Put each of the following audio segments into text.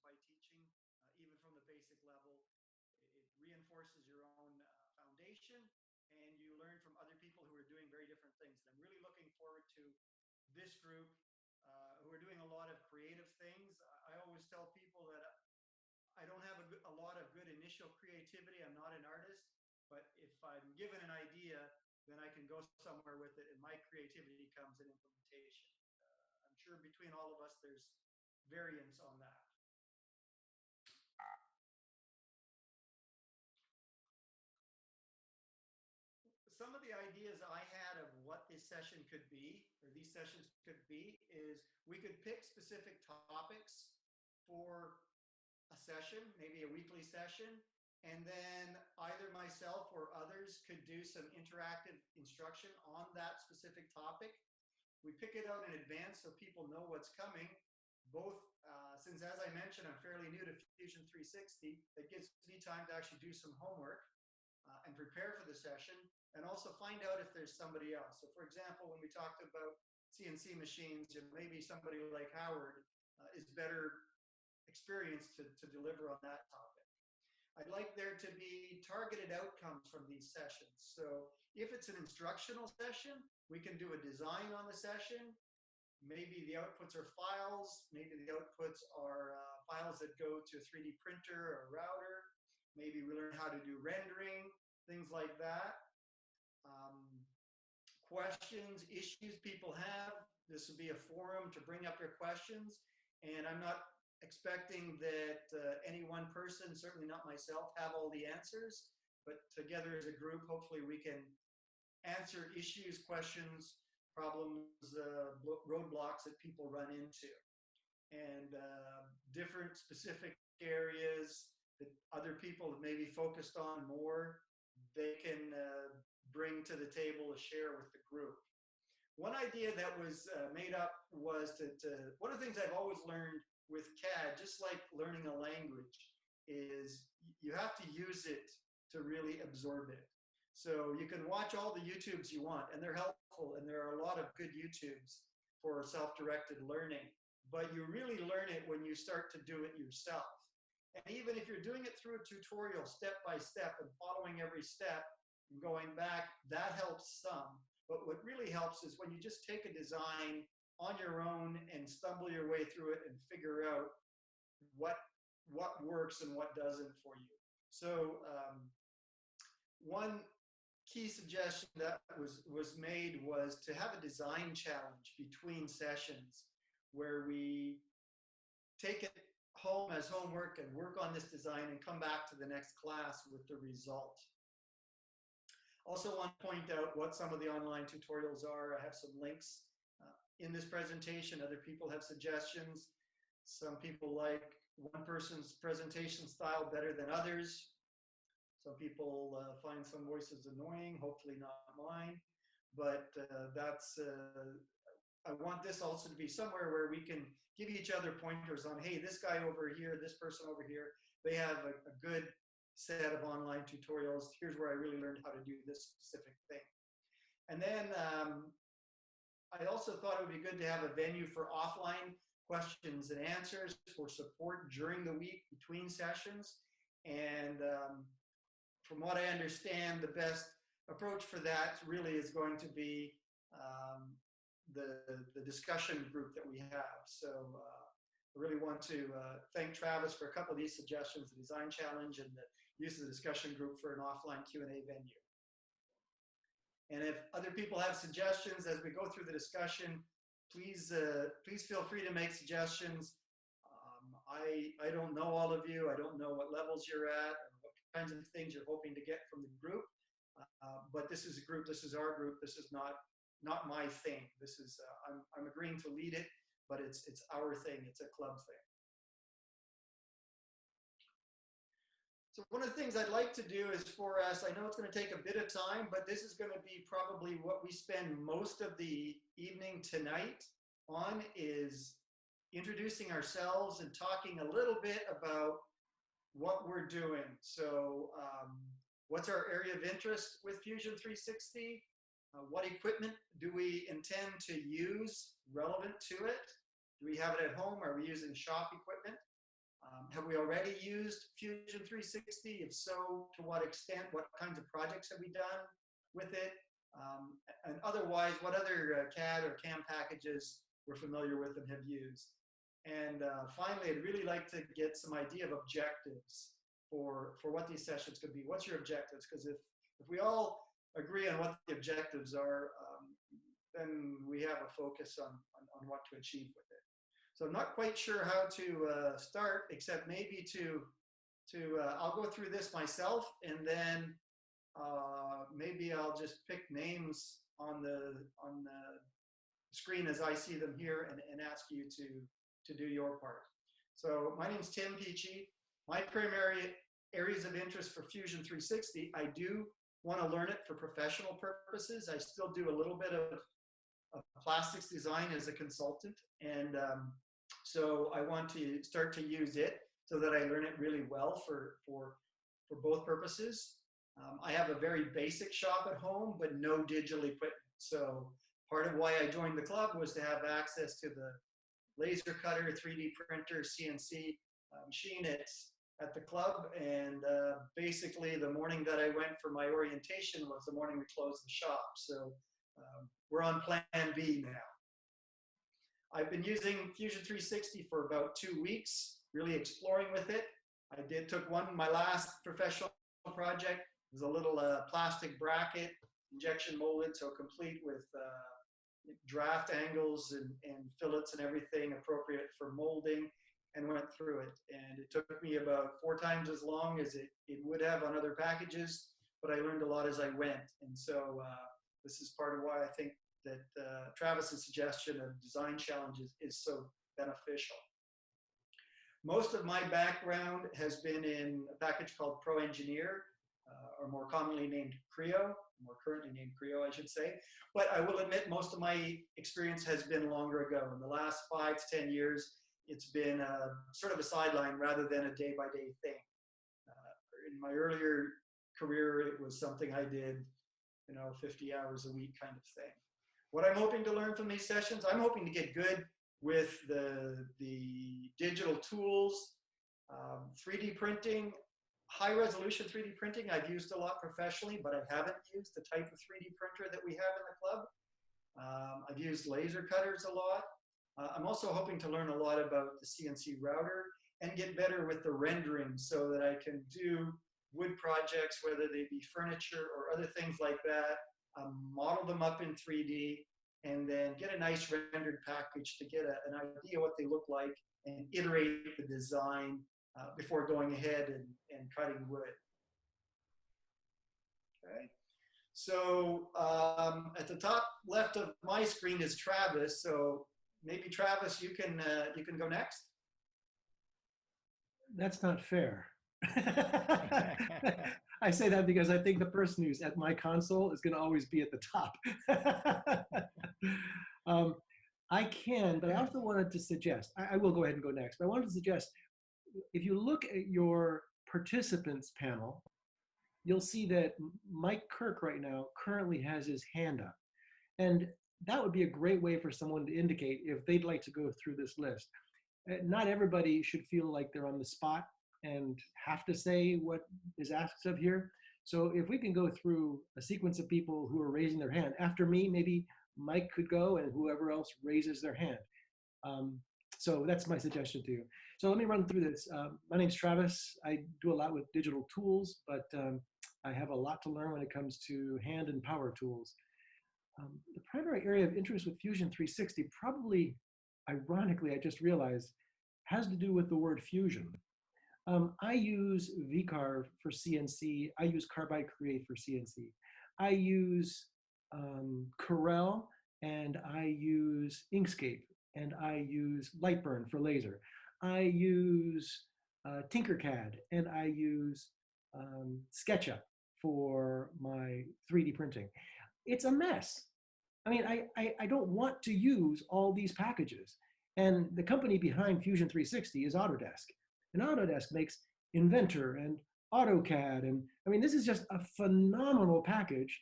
by teaching, even from the basic level. It reinforces your own foundation, and you learn from other people who are doing very different things. And I'm really looking forward to this group who are doing a lot of creative things. I always tell people that I don't have a lot of good initial creativity. I'm not an artist, but if I'm given an idea, then I can go somewhere with it, and my creativity comes in implementation. I'm sure between all of us, there's variance on that. Some of the ideas I had of what this session could be, or these sessions could be, is we could pick specific topics for a session, maybe a weekly session, and then either myself or others could do some interactive instruction on that specific topic. We pick it out in advance so people know what's coming, both since, as I mentioned, I'm fairly new to Fusion 360, it gives me time to actually do some homework and prepare for the session, and also find out if there's somebody else. So for example, when we talked about CNC machines, maybe somebody like Howard is better experienced to deliver on that topic. I'd like there to be targeted outcomes from these sessions. So if it's an instructional session, we can do a design on the session. Maybe the outputs are files. Maybe the outputs are files that go to a 3D printer or router. Maybe we learn how to do rendering, things like that. Questions, issues people have. This would be a forum to bring up your questions. And I'm not expecting that any one person, certainly not myself, have all the answers. But together as a group, hopefully we can answer issues, questions, problems, roadblocks that people run into. And different specific areas that other people have maybe focused on more, they can bring to the table to share with the group. One idea that was made up was one of the things I've always learned with CAD, just like learning a language, is you have to use it to really absorb it. So you can watch all the YouTubes you want, and they're helpful, and there are a lot of good YouTubes for self-directed learning, but you really learn it when you start to do it yourself. And even if you're doing it through a tutorial step by step and following every step and going back, that helps some. But what really helps is when you just take a design on your own and stumble your way through it and figure out what works and what doesn't for you. So one key suggestion that was made was to have a design challenge between sessions where we take it home as homework and work on this design and come back to the next class with the result. Also want to point out what some of the online tutorials are. I have some links in this presentation. Other people have suggestions. Some people like one person's presentation style better than others. Some people find some voices annoying, hopefully not mine. But I want this also to be somewhere where we can give each other pointers on, hey, this guy over here, this person over here, they have a good set of online tutorials. Here's where I really learned how to do this specific thing. And then I also thought it would be good to have a venue for offline questions and answers for support during the week between sessions. And from what I understand, the best approach for that really is going to be the discussion group that we have. So I really want to thank Travis for a couple of these suggestions, the design challenge and the use of the discussion group for an offline Q&A venue. And if other people have suggestions as we go through the discussion, please feel free to make suggestions. I don't know all of you. I don't know what levels you're at or what kinds of things you're hoping to get from the group. But this is a group, this is our group, this is not my thing. This is, I'm agreeing to lead it, but it's our thing, it's a club thing. So one of the things I'd like to do is for us, I know it's going to take a bit of time, but this is going to be probably what we spend most of the evening tonight on, is introducing ourselves and talking a little bit about what we're doing. So what's our area of interest with Fusion 360? What equipment do we intend to use relevant to it? Do we have it at home? Are we using shop equipment? Have we already used Fusion 360? If so, to what extent? What kinds of projects have we done with it? And otherwise, what other CAD or CAM packages we're familiar with and have used? And finally, I'd really like to get some idea of objectives for what these sessions could be. What's your objectives? Because if we all agree on what the objectives are, then we have a focus on what to achieve with it. So I'm not quite sure how to start, except maybe I'll go through this myself, and then maybe I'll just pick names on the screen as I see them here and ask you to do your part. So my name's Tim Peachy. My primary areas of interest for Fusion 360, I do want to learn it for professional purposes. I still do a little bit of plastics design as a consultant, and so I want to start to use it so that I learn it really well for both purposes. I have a very basic shop at home, but no digital equipment. So part of why I joined the club was to have access to the laser cutter, 3D printer, CNC machine at the club. And basically the morning that I went for my orientation was the morning we closed the shop. So we're on plan B now. I've been using Fusion 360 for about 2 weeks, really exploring with it. Took my last professional project was a little plastic bracket, injection molded, so complete with draft angles and fillets and everything appropriate for molding, and went through it. And it took me about 4 times as long as it would have on other packages, but I learned a lot as I went. And so this is part of why I think that Travis's suggestion of design challenges is so beneficial. Most of my background has been in a package called Pro Engineer, or more commonly named Creo, more currently named Creo, I should say. But I will admit most of my experience has been longer ago. In the last 5 to 10 years, it's been sort of a sideline rather than a day-by-day thing. In my earlier career, it was something I did, 50 hours a week kind of thing. What I'm hoping to learn from these sessions, I'm hoping to get good with the digital tools, 3D printing, high resolution 3D printing I've used a lot professionally, but I haven't used the type of 3D printer that we have in the club. I've used laser cutters a lot. I'm also hoping to learn a lot about the CNC router and get better with the rendering so that I can do wood projects, whether they be furniture or other things like that, model them up in 3D, and then get a nice rendered package to get an idea what they look like and iterate the design before going ahead and cutting wood. Okay. So at the top left of my screen is Travis. So maybe Travis, you can go next. That's not fair. I say that because I think the person who's at my console is going to always be at the top. I can, but I also wanted to suggest, I will go ahead and go next, but I wanted to suggest, if you look at your participants panel, you'll see that Mike Kirk right now currently has his hand up. And that would be a great way for someone to indicate if they'd like to go through this list. Not everybody should feel like they're on the spot and have to say what is asked of here. So if we can go through a sequence of people who are raising their hand, after me, maybe Mike could go and whoever else raises their hand. So that's my suggestion to you. So let me run through this. My name's Travis. I do a lot with digital tools, but I have a lot to learn when it comes to hand and power tools. The primary area of interest with Fusion 360, probably ironically, I just realized, has to do with the word fusion. I use VCarve for CNC. I use Carbide Create for CNC. I use Corel, and I use Inkscape, and I use Lightburn for laser. I use Tinkercad, and I use SketchUp for my 3D printing. It's a mess. I mean, I don't want to use all these packages. And the company behind Fusion 360 is Autodesk. And Autodesk makes Inventor and AutoCAD. And I mean, this is just a phenomenal package.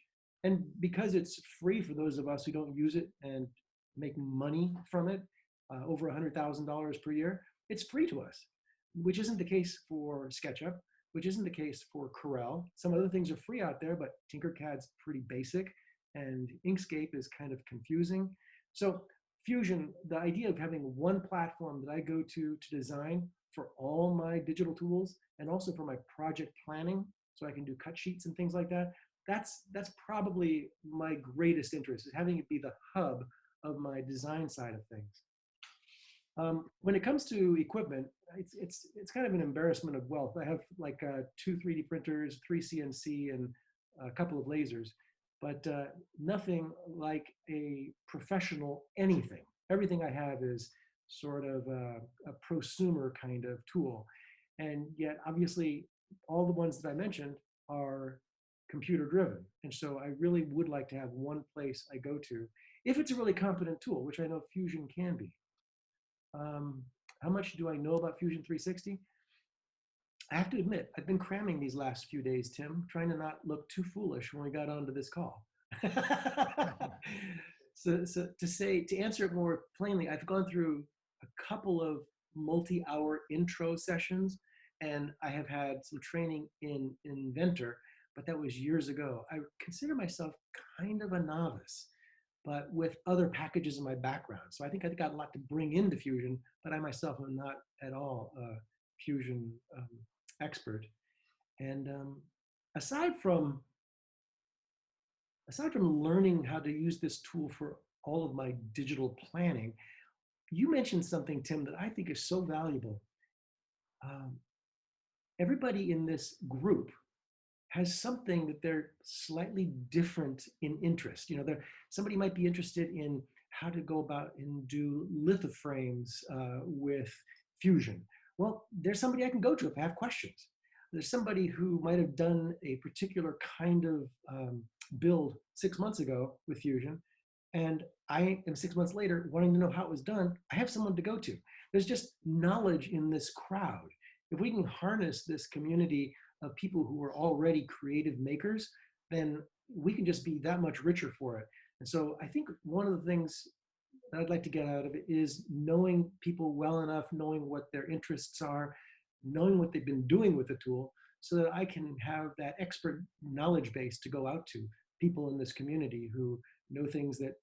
And because it's free for those of us who don't use it and make money from it, over $100,000 per year, it's free to us. which isn't the case for SketchUp, which isn't the case for Corel. Some other things are free out there, but Tinkercad's pretty basic, and Inkscape is kind of confusing. So Fusion, the idea of having one platform that I go to design for all my digital tools and also for my project planning, so I can do cut sheets and things like that, that's probably my greatest interest, is having it be the hub of my design side of things. When it comes to equipment, it's kind of an embarrassment of wealth. I have like 2 3D printers, 3 CNC, and a couple of lasers, but nothing like a professional anything. Everything I have is sort of a prosumer kind of tool. And yet, obviously, all the ones that I mentioned are computer driven. And so I really would like to have one place I go to, if it's a really competent tool, which I know Fusion can be. How much do I know about Fusion 360? I have to admit, I've been cramming these last few days, Tim, trying to not look too foolish when we got onto this call. So to answer it more plainly, I've gone through a couple of multi-hour intro sessions, and I have had some training in Inventor, but that was years ago. I consider myself kind of a novice, but with other packages in my background. So I think I've got a lot to bring into Fusion, but I myself am not at all a Fusion expert. And aside from learning how to use this tool for all of my digital planning, you mentioned something, Tim, that I think is so valuable. Everybody in this group has something that they're slightly different in interest. You know, somebody might be interested in how to go about and do lithoframes with Fusion. Well, there's somebody I can go to if I have questions. There's somebody who might have done a particular kind of build 6 months ago with Fusion, and I am 6 months later wanting to know how it was done. I have someone to go to. There's just knowledge in this crowd. If we can harness this community of people who are already creative makers, then we can just be that much richer for it. And so I think one of the things that I'd like to get out of it is knowing people well enough, knowing what their interests are, knowing what they've been doing with the tool, so that I can have that expert knowledge base to go out to people in this community who know things that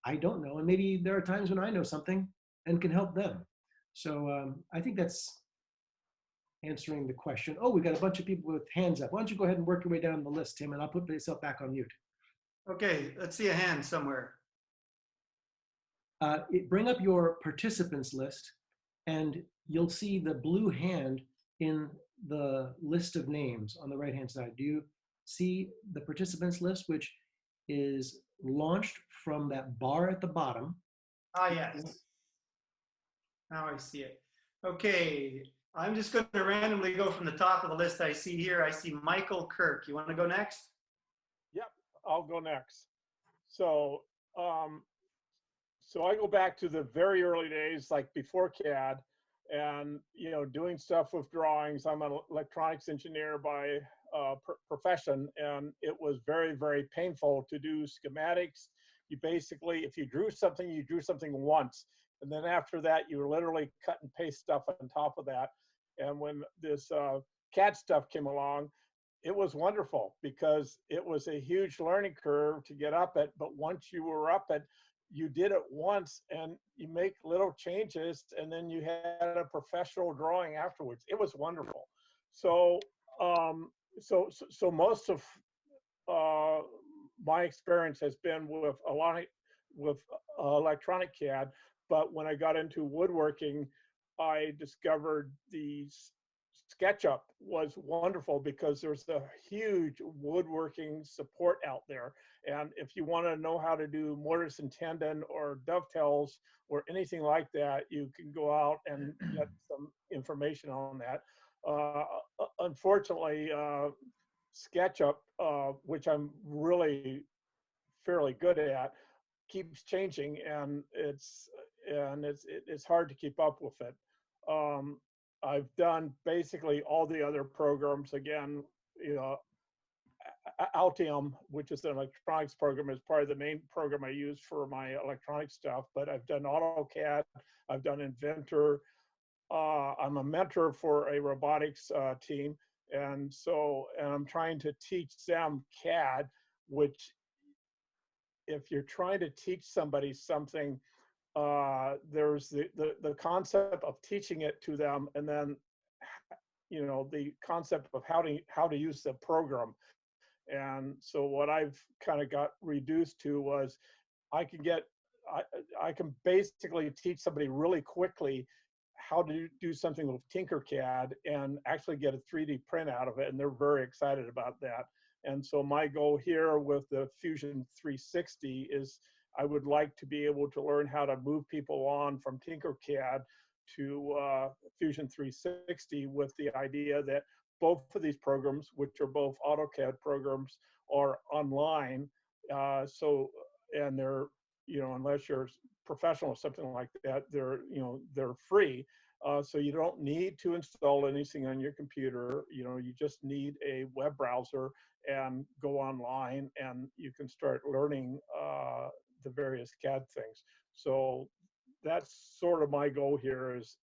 I don't know. And maybe there are times when I know something and can help them. So I think that's answering the question. Oh, we got a bunch of people with hands up. Why don't you go ahead and work your way down the list, Tim, and I'll put myself back on mute. Okay, let's see a hand somewhere. Bring up your participants list, and you'll see the blue hand in the list of names on the right-hand side. Do you see the participants list, which is launched from that bar at the bottom? Ah, yes. Now I see it. Okay, I'm just going to randomly go from the top of the list I see here. I see Michael Kirk. You want to go next? Yep, I'll go next. So, so I go back to the very early days, like before CAD, and doing stuff with drawings. I'm an electronics engineer by profession, and it was very, very painful to do schematics. You basically, if you drew something, you drew something once, and then after that, you literally cut and paste stuff on top of that. And when this CAD stuff came along, it was wonderful because it was a huge learning curve to get up it. But once you were up it, you did it once and you make little changes, and then you had a professional drawing afterwards. It was wonderful. So, so most of my experience has been with a lot with electronic CAD. But when I got into woodworking, I discovered the SketchUp was wonderful because there's a huge woodworking support out there. And if you want to know how to do mortise and tenon or dovetails or anything like that, you can go out and get some information on that. Unfortunately, SketchUp, which I'm really fairly good at, keeps changing, and it's hard to keep up with it. I've done basically all the other programs. Again, Altium, which is an electronics program, is probably the main program I use for my electronic stuff. But I've done AutoCAD, I've done Inventor, I'm a mentor for a robotics team, and I'm trying to teach them CAD, which if you're trying to teach somebody something, there's the concept of teaching it to them, and then the concept of how to use the program. And so what I've kind of got reduced to was I can basically teach somebody really quickly how to do something with Tinkercad and actually get a 3D print out of it, and they're very excited about that. And so my goal here with the Fusion 360 is I would like to be able to learn how to move people on from Tinkercad to Fusion 360 with the idea that both of these programs, which are both AutoCAD programs, are online. And they're, unless you're professional or something like that, they're free. So you don't need to install anything on your computer. You just need a web browser and go online, and you can start learning the various CAD things. So that's sort of my goal here is,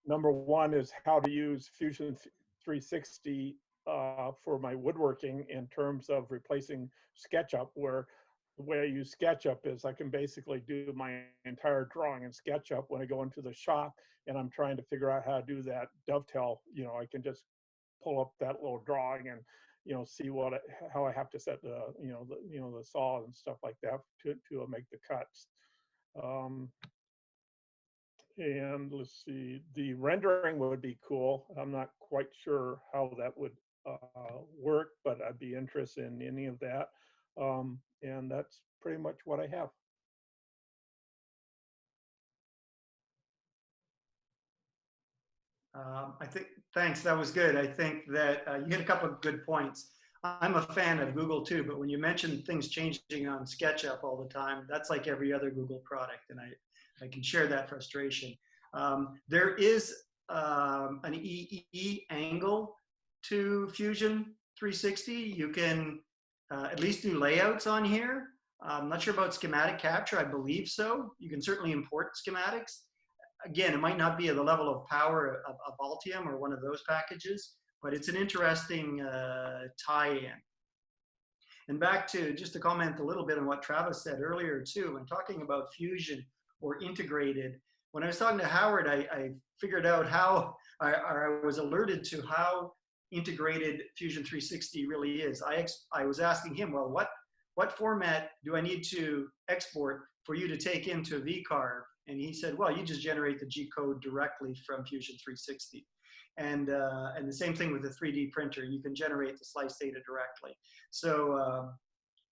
number one is how to use Fusion 360 for my woodworking in terms of replacing SketchUp, where the way I use SketchUp is I can basically do my entire drawing in SketchUp when I go into the shop and I'm trying to figure out how to do that dovetail. I can just pull up that little drawing and see how I have to set the saw and stuff like that to make the cuts. And let's see, the rendering would be cool. I'm not quite sure how that would work, but I'd be interested in any of that. And that's pretty much what I have. Thanks, that was good. I think that you hit a couple of good points. I'm a fan of Google too, but when you mention things changing on SketchUp all the time, that's like every other Google product, and I can share that frustration. There is an EE angle to Fusion 360. You can at least do layouts on here. I'm not sure about schematic capture. I believe so. You can certainly import schematics. Again, it might not be at the level of power of Altium or one of those packages, but it's an interesting tie-in. And back to just to comment a little bit on what Travis said earlier too, when talking about Fusion or integrated, when I was talking to Howard, I figured out how, I was alerted to how integrated Fusion 360 really is. I was asking him, well, what format do I need to export for you to take into VCarve? And he said, well, you just generate the G code directly from Fusion 360. And the same thing with the 3D printer. You can generate the slice data directly. So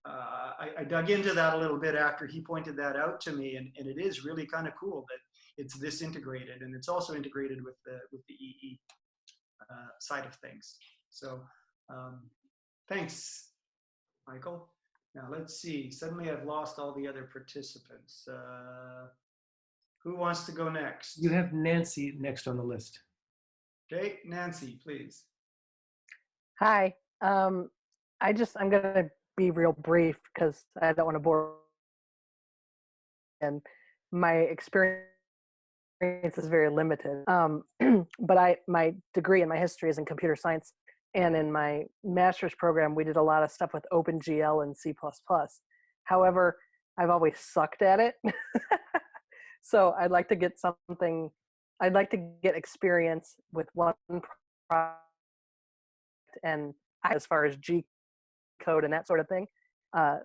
I dug into that a little bit after he pointed that out to me, and it is really kind of cool that it's this integrated, and it's also integrated with the EE side of things. So thanks, Michael. Now let's see. Suddenly I've lost all the other participants. Who wants to go next? You have Nancy next on the list. Okay, Nancy, please. Hi. I'm going to be real brief because I don't want to bore. And my experience is very limited. But my degree in my history is in computer science. And in my master's program, we did a lot of stuff with OpenGL and C++. However, I've always sucked at it. So I'd like to get experience with one project, and as far as G code and that sort of thing,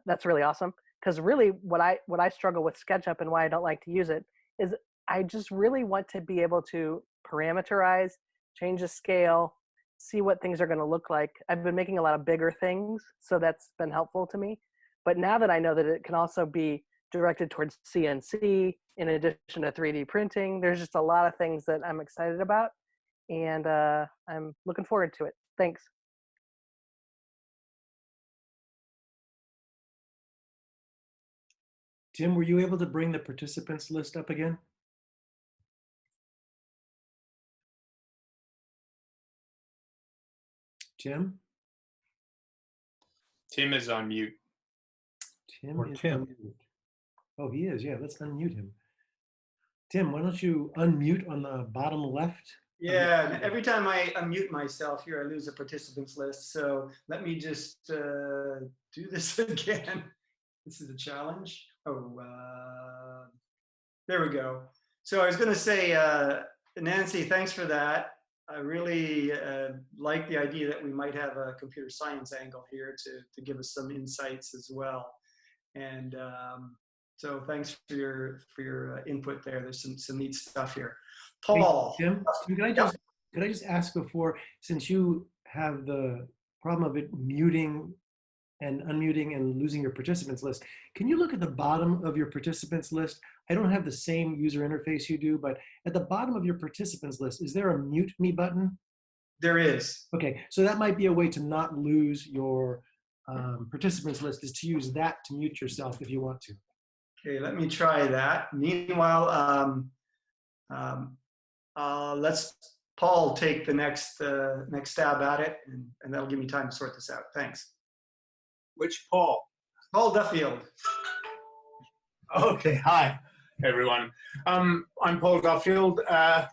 that's really awesome. Because really what I struggle with SketchUp and why I don't like to use it is I just really want to be able to parameterize, change the scale, see what things are going to look like. I've been making a lot of bigger things, so that's been helpful to me. But now that I know that it can also be directed towards CNC in addition to 3D printing, there's just a lot of things that I'm excited about, and I'm looking forward to it. Thanks. Tim, were you able to bring the participants list up again? Tim? Tim is on mute. Tim is on mute. Oh, he is. Yeah, let's unmute him. Tim, why don't you unmute on the bottom left? Yeah, and every time I unmute myself here, I lose a participants list. So let me just do this again. This is a challenge. Oh, there we go. So I was going to say, Nancy, thanks for that. I really like the idea that we might have a computer science angle here to give us some insights as well. And so thanks for your input there. There's some neat stuff here. Paul. Hey, Tim, could I just ask before, since you have the problem of it muting and unmuting and losing your participants list, can you look at the bottom of your participants list? I don't have the same user interface you do, but at the bottom of your participants list, is there a mute me button? There is. Okay, so that might be a way to not lose your participants list, is to use that to mute yourself if you want to. Okay, let me try that. Meanwhile, let's Paul take the next stab at it, and that'll give me time to sort this out. Thanks. Which Paul? Paul Duffield. Okay, hi everyone. I'm Paul Duffield. I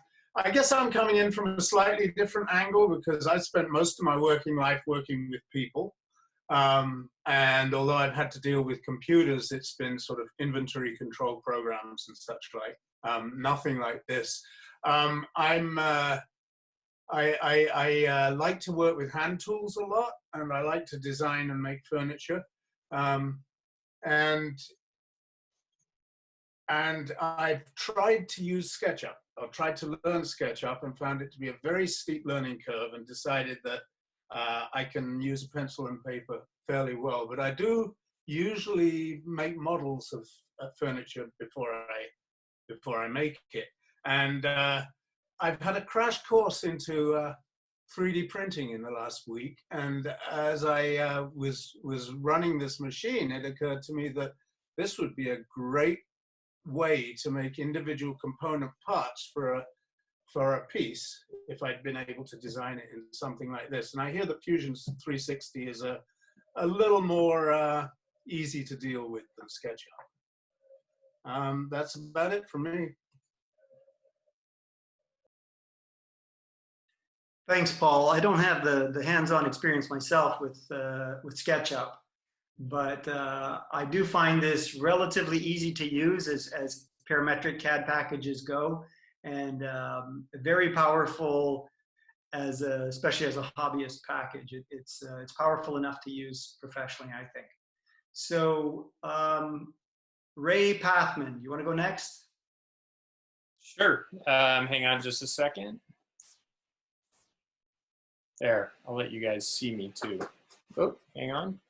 guess I'm coming in from a slightly different angle because I spent most of my working life working with people. And although I've had to deal with computers, it's been sort of inventory control programs and such like. Nothing like this. I like to work with hand tools a lot, and I like to design and make furniture. And I've tried to use SketchUp. I've tried to learn SketchUp and found it to be a very steep learning curve, and decided that I can use a pencil and paper fairly well. But I do usually make models of furniture before I make it. And I've had a crash course into 3D printing in the last week. And as I was running this machine, it occurred to me that this would be a great way to make individual component parts for a piece if I'd been able to design it in something like this. And I hear that Fusion 360 is a little more easy to deal with than SketchUp. That's about it for me. Thanks, Paul. I don't have the hands-on experience myself with SketchUp, but I do find this relatively easy to use as parametric CAD packages go, and very powerful especially as a hobbyist package. It's powerful enough to use professionally, I think. So Ray Pathman, you want to go next? Sure. Hang on just a second. There, I'll let you guys see me too. Oh, hang on.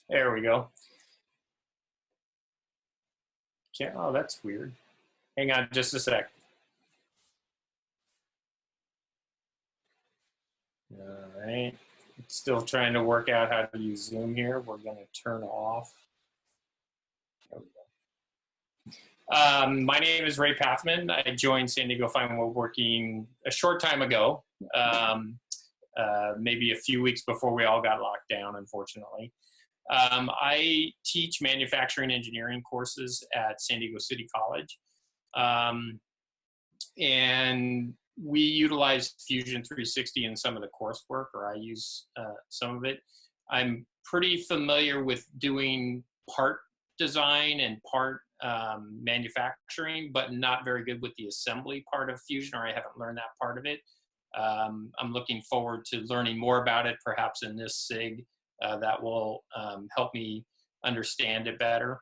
There we go. Oh, that's weird. Hang on just a sec. All right. Still trying to work out how to use Zoom here. We're going to turn off. There we go. My name is Ray Pathman. I joined San Diego Fine Woodworking a short time ago, maybe a few weeks before we all got locked down, unfortunately. I teach manufacturing engineering courses at San Diego City College. And we utilize Fusion 360 in some of the coursework, or I use some of it. I'm pretty familiar with doing part design and part manufacturing, but not very good with the assembly part of Fusion, or I haven't learned that part of it. I'm looking forward to learning more about it, perhaps in this SIG, that will help me understand it better.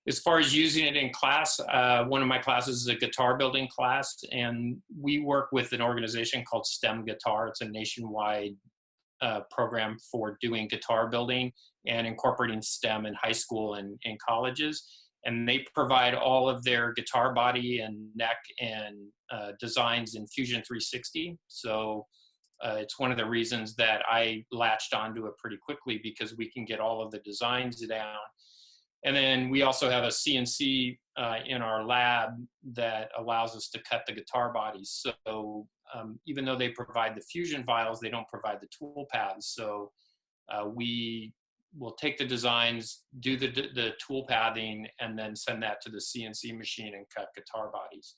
As far as using it in class, one of my classes is a guitar building class, and we work with an organization called STEM Guitar. It's a nationwide program for doing guitar building and incorporating STEM in high school and in colleges. And they provide all of their guitar body and neck and designs in Fusion 360. So it's one of the reasons that I latched onto it pretty quickly, because we can get all of the designs down. And then we also have a CNC in our lab that allows us to cut the guitar bodies. So even though they provide the Fusion files, they don't provide the tool paths. So we we'll take the designs, do the tool pathing, and then send that to the CNC machine and cut guitar bodies.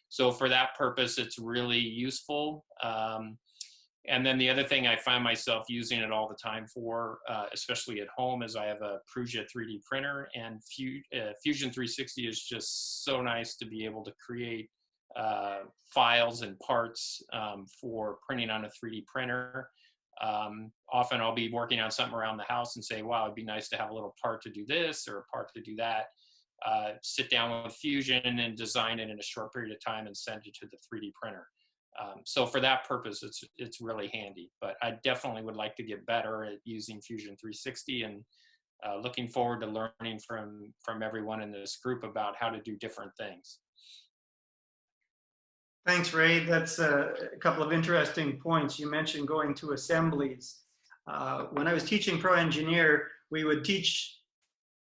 So for that purpose, it's really useful. And then the other thing I find myself using it all the time for, especially at home, is I have a Prusa 3D printer, and Fusion 360 is just so nice to be able to create files and parts for printing on a 3D printer. Often I'll be working on something around the house and say, wow, it'd be nice to have a little part to do this or a part to do that. Sit down with Fusion and design it in a short period of time and send it to the 3D printer. So for that purpose, it's really handy. But I definitely would like to get better at using Fusion 360, and looking forward to learning from everyone in this group about how to do different things. Thanks, Ray. That's a couple of interesting points. You mentioned going to assemblies. When I was teaching Pro Engineer, we would teach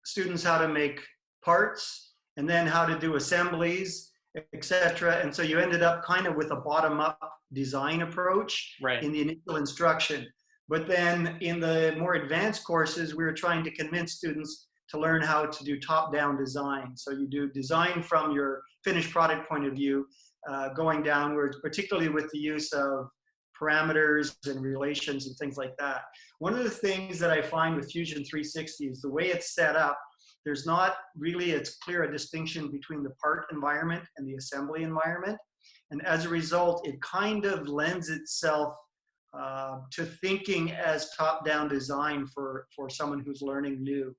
students how to make parts and then how to do assemblies, etc. And so you ended up kind of with a bottom-up design approach in the initial instruction. But then in the more advanced courses, we were trying to convince students to learn how to do top-down design. So you do design from your finished product point of view, going downwards, particularly with the use of parameters and relations and things like that. One of the things that I find with Fusion 360 is the way it's set up. There's not really as clear a distinction between the part environment and the assembly environment. And as a result, it kind of lends itself to thinking as top-down design for someone who's learning new.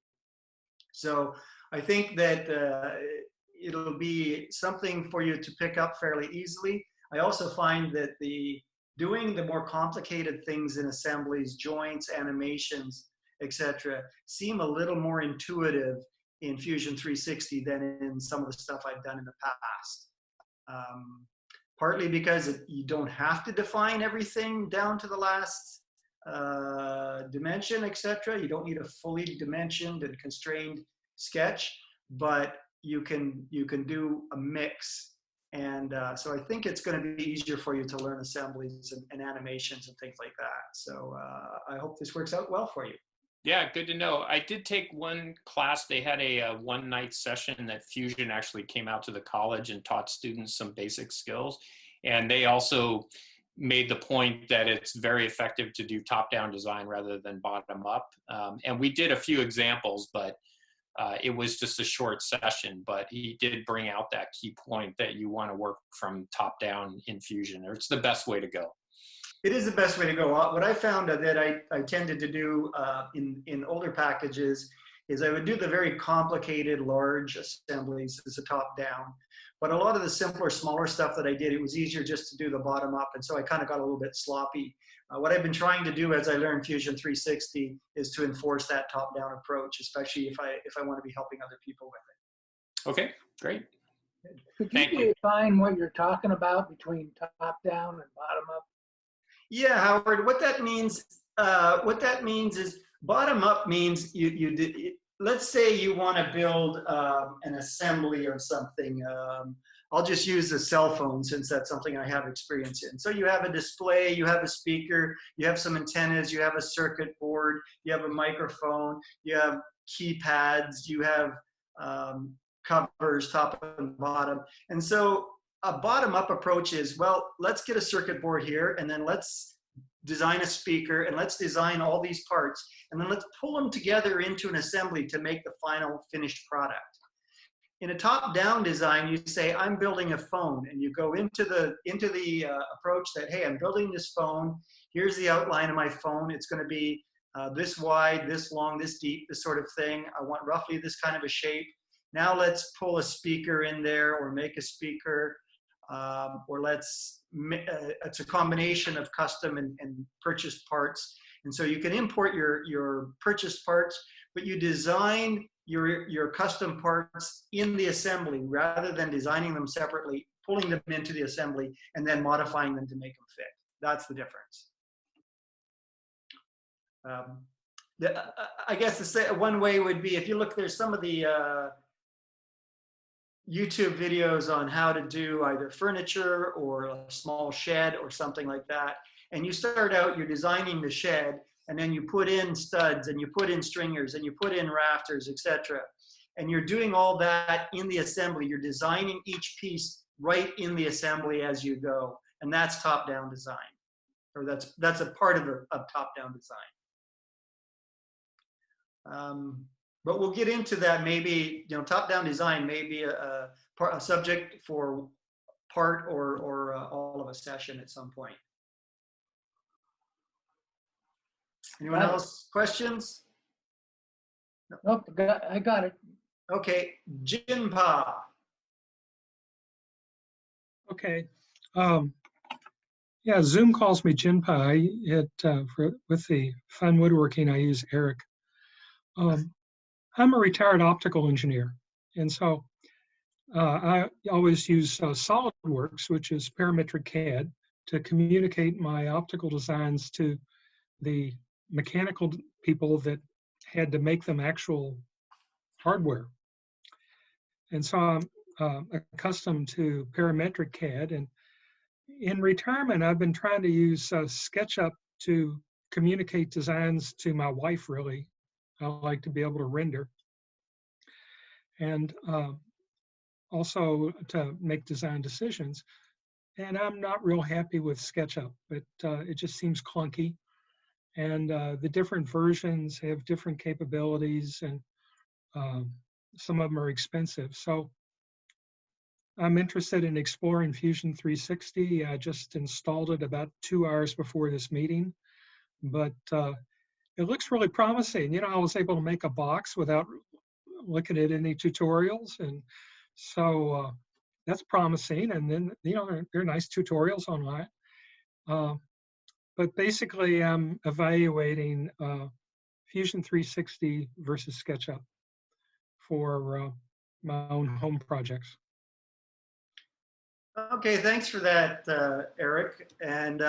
So I think that it'll be something for you to pick up fairly easily. I also find that doing the more complicated things in assemblies, joints, animations, etc., seem a little more intuitive in Fusion 360 than in some of the stuff I've done in the past. Partly because you don't have to define everything down to the last dimension, etc. You don't need a fully dimensioned and constrained sketch, but you can do a mix. And so I think it's going to be easier for you to learn assemblies and animations and things like that. So I hope this works out well for you. Yeah, good to know. I did take one class. They had a one-night session that Fusion actually came out to the college and taught students some basic skills. And they also made the point that it's very effective to do top-down design rather than bottom-up. And we did a few examples, but it was just a short session. But he did bring out that key point that you want to work from top-down in Fusion, or it's the best way to go. It is the best way to go. What I found that I tended to do in older packages is I would do the very complicated, large assemblies as a top-down. But a lot of the simpler, smaller stuff that I did, it was easier just to do the bottom-up, and so I kind of got a little bit sloppy. What I've been trying to do as I learn Fusion 360 is to enforce that top-down approach, especially if I want to be helping other people with it. Okay, great. Could you define what you're talking about between top-down and bottom-up? Yeah, Howard. What that means is bottom-up means let's say you want to build an assembly or something. I'll just use the cell phone since that's something I have experience in. So you have a display, you have a speaker, you have some antennas, you have a circuit board, you have a microphone, you have keypads, you have covers, top and bottom. And so a bottom-up approach is, well, let's get a circuit board here, and then let's design a speaker, and let's design all these parts, and then let's pull them together into an assembly to make the final finished product. In a top-down design, you say, I'm building a phone, and you go into the approach that, hey, I'm building this phone. Here's the outline of my phone. It's going to be this wide, this long, this deep, this sort of thing. I want roughly this kind of a shape. Now let's pull a speaker in there, or make a speaker, or it's a combination of custom and purchased parts. And so you can import your purchased parts, but you design your custom parts in the assembly rather than designing them separately, pulling them into the assembly, and then modifying them to make them fit. That's the difference. I guess one way would be, if you look, there's some of the YouTube videos on how to do either furniture or a small shed or something like that. And you start out, you're designing the shed, and then you put in studs, and you put in stringers, and you put in rafters, etc. And you're doing all that in the assembly. You're designing each piece right in the assembly as you go. And that's top-down design, or that's a part of top-down design. But we'll get into that. Maybe, you know, top-down design may be a subject for part or all of a session at some point. Anyone else? Questions? Nope, I got it. Okay, Jinpa. Okay. Yeah, Zoom calls me Jinpa. With the fun woodworking, I use Eric. I'm a retired optical engineer, and so I always use Solidworks, which is parametric CAD, to communicate my optical designs to the mechanical people that had to make them actual hardware. And so I'm accustomed to parametric CAD, and in retirement, I've been trying to use SketchUp to communicate designs to my wife, really. I like to be able to render. And also to make design decisions. And I'm not real happy with SketchUp. It just seems clunky. And the different versions have different capabilities, and some of them are expensive. So I'm interested in exploring Fusion 360. I just installed it about 2 hours before this meeting, but it looks really promising. You know, I was able to make a box without looking at any tutorials, and so that's promising. And then, you know, there are nice tutorials online. But basically, I'm evaluating Fusion 360 versus SketchUp for my own home projects. Okay, thanks for that, Eric. And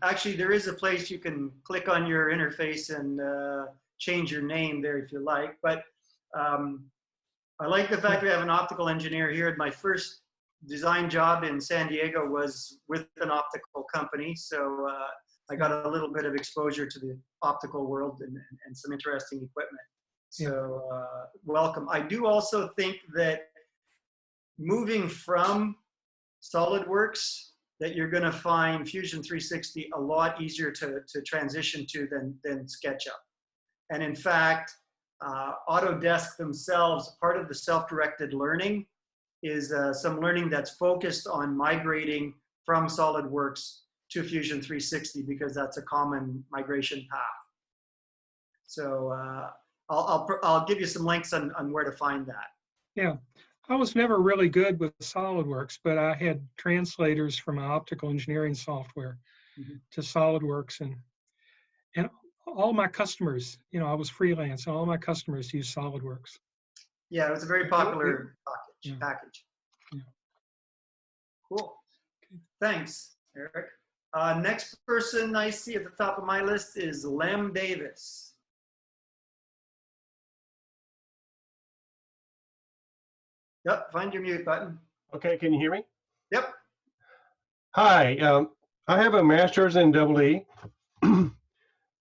actually, there is a place you can click on your interface and change your name there if you like. But I like the fact we have an optical engineer here. My first design job in San Diego was with an optical company. So I got a little bit of exposure to the optical world and some interesting equipment. So welcome. I do also think that moving from SolidWorks, that you're going to find Fusion 360 a lot easier to transition to than SketchUp. And in fact, Autodesk themselves, part of the self-directed learning is some learning that's focused on migrating from SolidWorks to Fusion 360, because that's a common migration path. So I'll give you some links on where to find that. Yeah. I was never really good with SolidWorks, but I had translators from my optical engineering software to SolidWorks, and all my customers, you know, I was freelance, and all my customers use SolidWorks. Yeah, it was a very popular package. Yeah. Cool. Thanks, Eric. Next person I see at the top of my list is Lem Davis. Yep, find your mute button. Okay, can you hear me? Yep. Hi, I have a master's in EE,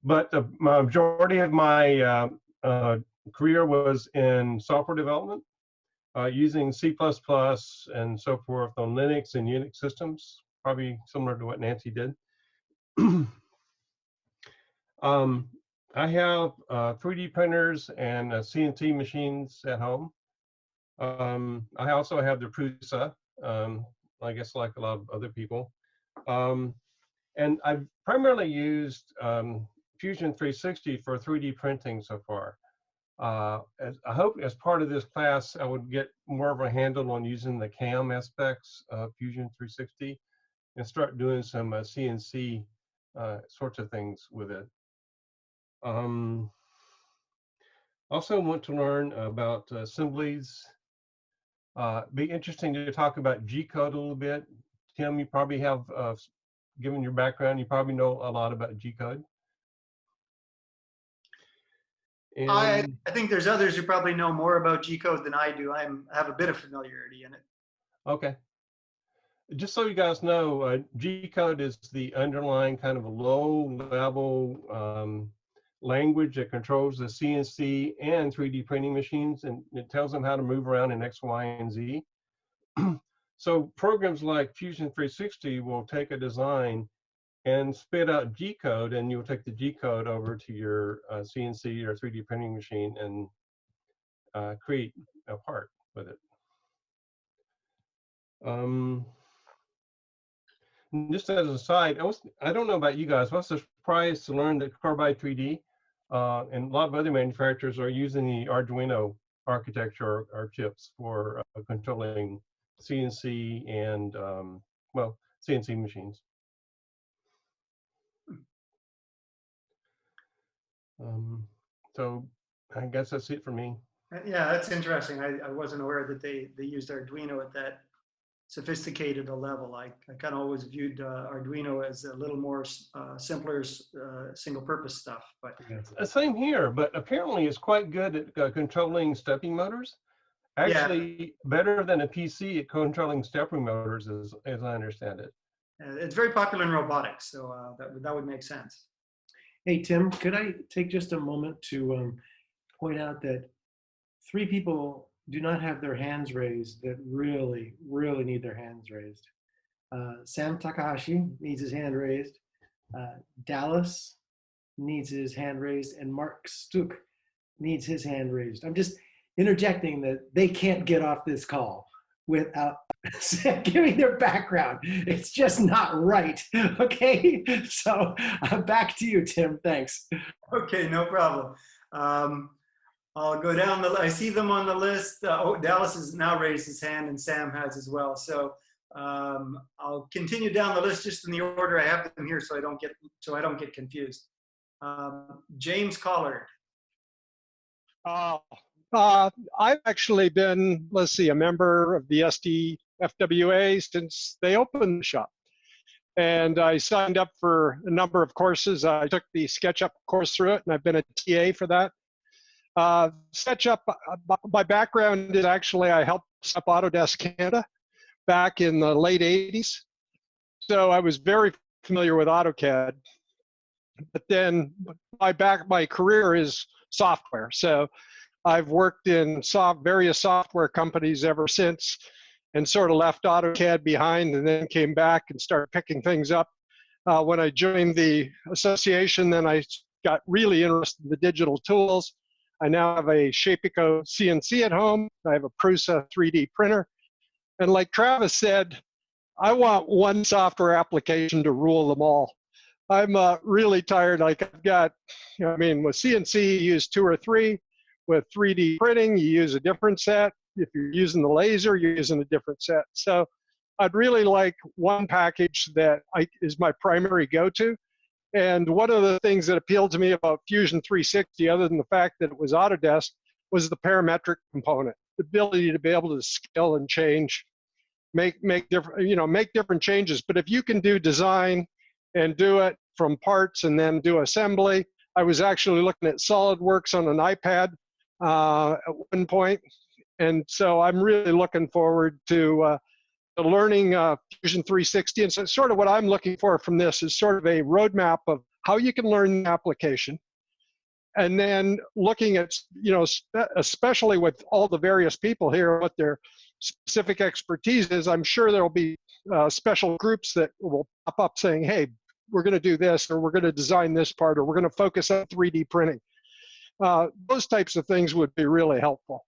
but the majority of my career was in software development, using C++ and so forth on Linux and Unix systems, probably similar to what Nancy did. I have 3D printers and CNC machines at home. I also have the Prusa, I guess like a lot of other people. And I've primarily used Fusion 360 for 3D printing so far. I hope as part of this class, I would get more of a handle on using the CAM aspects of Fusion 360 and start doing some CNC sorts of things with it. Also want to learn about assemblies. Be interesting to talk about G-code a little bit. Tim, you probably have, given your background, you probably know a lot about G-code. I think there's others who probably know more about G-code than I do. I have a bit of familiarity in it. Okay. Just so you guys know, G-code is the underlying kind of a low-level language that controls the CNC and 3D printing machines, and it tells them how to move around in X, Y, and Z. So programs like Fusion 360 will take a design and spit out G code, and you'll take the G code over to your CNC or 3D printing machine and create a part with it. Just as an aside, I don't know about you guys, I was surprised to learn that Carbide 3D and a lot of other manufacturers are using the Arduino architecture or chips for controlling CNC and, well, CNC machines. So I guess that's it for me. Yeah, that's interesting. I wasn't aware that they used Arduino at that sophisticated a level. I kind of always viewed Arduino as a little more simpler single purpose stuff. But same here, but apparently it's quite good at controlling stepping motors. Actually, better than a PC at controlling stepping motors, as I understand it. It's very popular in robotics, so that would make sense. Hey, Tim, could I take just a moment to point out that 3 people do not have their hands raised that really, really need their hands raised. Sam Takahashi needs his hand raised. Dallas needs his hand raised, and Mark Stuck needs his hand raised. I'm just interjecting that they can't get off this call without giving their background. It's just not right, okay? So back to you, Tim, thanks. Okay, no problem. I'll go down I see them on the list. Oh, Dallas has now raised his hand and Sam has as well. So I'll continue down the list just in the order I have them here so I don't get confused. James Collard. I've actually been, a member of the SDFWA since they opened the shop. And I signed up for a number of courses. I took the SketchUp course through it, and I've been a TA for that. SketchUp, my background is actually I helped set up Autodesk Canada back in the late 80s. So I was very familiar with AutoCAD. But then my career is software. So I've worked in various software companies ever since, and sort of left AutoCAD behind and then came back and started picking things up. When I joined the association, then I got really interested in the digital tools. I now have a Shapeco CNC at home. I have a Prusa 3D printer. And like Travis said, I want one software application to rule them all. I'm really tired. Like I've got, with CNC, you use 2 or 3. With 3D printing, you use a different set. If you're using the laser, you're using a different set. So I'd really like one package that is my primary go-to. And one of the things that appealed to me about Fusion 360, other than the fact that it was Autodesk, was the parametric component, the ability to be able to scale and change, make different changes. But if you can do design and do it from parts and then do assembly, I was actually looking at SolidWorks on an iPad at one point. And so I'm really looking forward to learning Fusion 360. And so sort of what I'm looking for from this is sort of a roadmap of how you can learn the application. And then looking at, especially with all the various people here, what their specific expertise is, I'm sure there'll be special groups that will pop up saying, hey, we're going to do this, or we're going to design this part, or we're going to focus on 3D printing. Those types of things would be really helpful.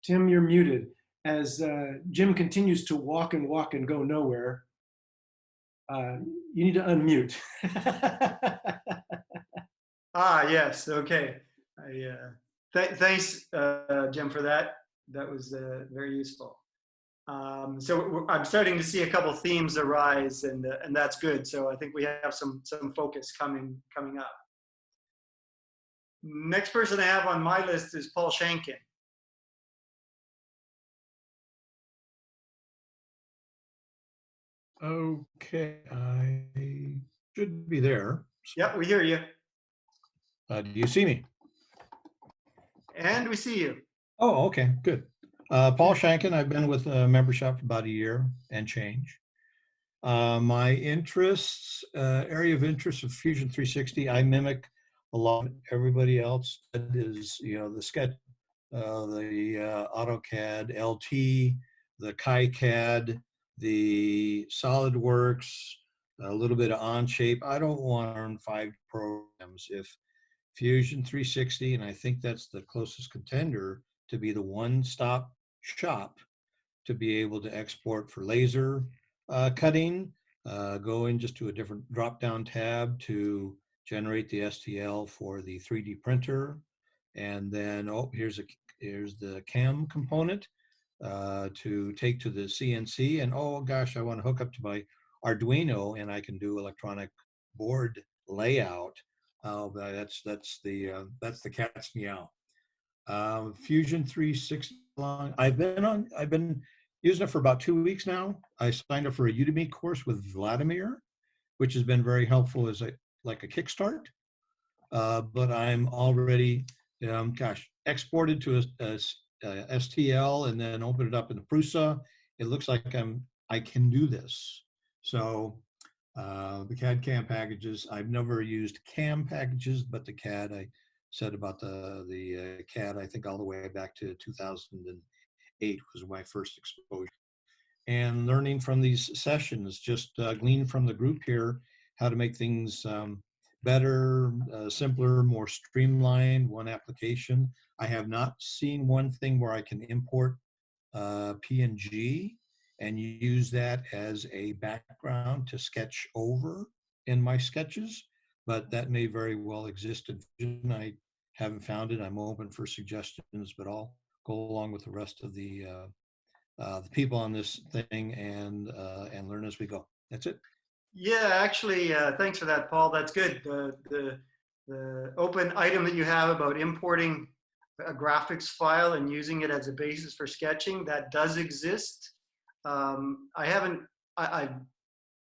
Tim, you're muted. As Jim continues to walk and go nowhere, you need to unmute. Yes, okay. Thanks, Jim, for that. That was very useful. So I'm starting to see a couple themes arise, and that's good. So I think we have some focus coming up. Next person I have on my list is Paul Shankin. Okay, I should be there. Yep, we hear you. Do you see me? And we see you. Oh, okay, good. Paul Shankin, I've been with a membership for about a year and change. My interests, area of interest of Fusion 360, I mimic a lot of everybody else. That is, the sketch, the AutoCAD LT, the KiCad, the SolidWorks, a little bit of Onshape. I don't want to learn 5 programs. If Fusion 360, and I think that's the closest contender to be the one-stop shop to be able to export for laser cutting, go in just to a different drop-down tab to generate the STL for the 3D printer. And then, oh, here's the CAM component to take to the CNC. And oh gosh, I want to hook up to my Arduino and I can do electronic board layout. That's the cat's meow. Fusion 360. I've been using it for about 2 weeks now. I signed up for a Udemy course with Vladimir, which has been very helpful as like a kickstart. But I'm already, exported to a STL and then open it up in the Prusa. It looks like I can do this. So the CAD CAM packages, I've never used CAM packages, but the CAD, I said about the CAD, I think all the way back to 2008 was my first exposure. And learning from these sessions, just glean from the group here how to make things better, simpler, more streamlined, one application. I have not seen one thing where I can import PNG and use that as a background to sketch over in my sketches, but that may very well exist in Fusion. I haven't found it. I'm open for suggestions, but I'll go along with the rest of the people on this thing and learn as we go. That's it. Yeah, actually, thanks for that, Paul. That's good. The open item that you have about importing a graphics file and using it as a basis for sketching, that does exist.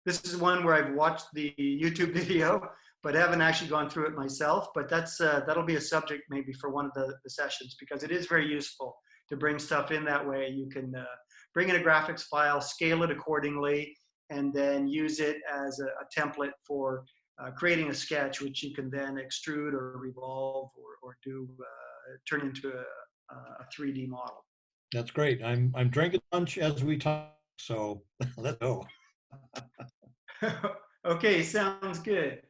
This is one where I've watched the YouTube video, but haven't actually gone through it myself. But that'll be a subject maybe for one of the sessions, because it is very useful to bring stuff in that way. You can bring in a graphics file, scale it accordingly, and then use it as a template for creating a sketch, which you can then extrude or revolve or turn into a 3D model. That's great. I'm drinking lunch as we talk, so let's go. Okay, sounds good.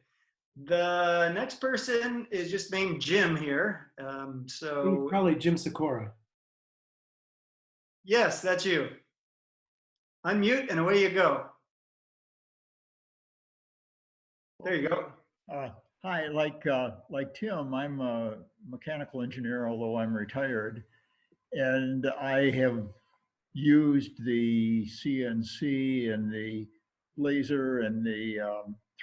The next person is just named Jim here. Probably Jim Sikora. Yes, that's you. Unmute and away you go. There you go. Hi, like Tim, I'm a mechanical engineer, although I'm retired, and I have used the CNC and the laser and the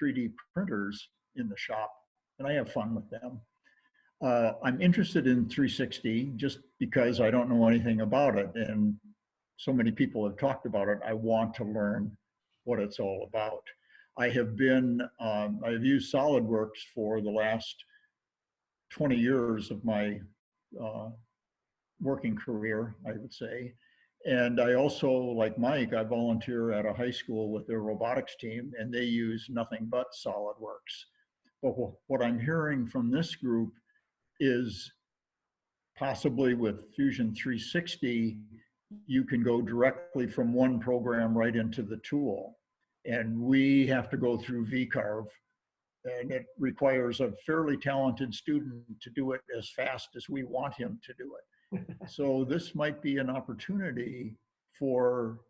3D printers in the shop, and I have fun with them. I'm interested in 360 just because I don't know anything about it, and so many people have talked about it. I want to learn what it's all about. I've used SolidWorks for the last 20 years of my working career, I would say. And I also, like Mike, I volunteer at a high school with their robotics team, and they use nothing but SolidWorks. But what I'm hearing from this group is possibly with Fusion 360, you can go directly from one program right into the tool. And we have to go through VCarve, and it requires a fairly talented student to do it as fast as we want him to do it. So this might be an opportunity for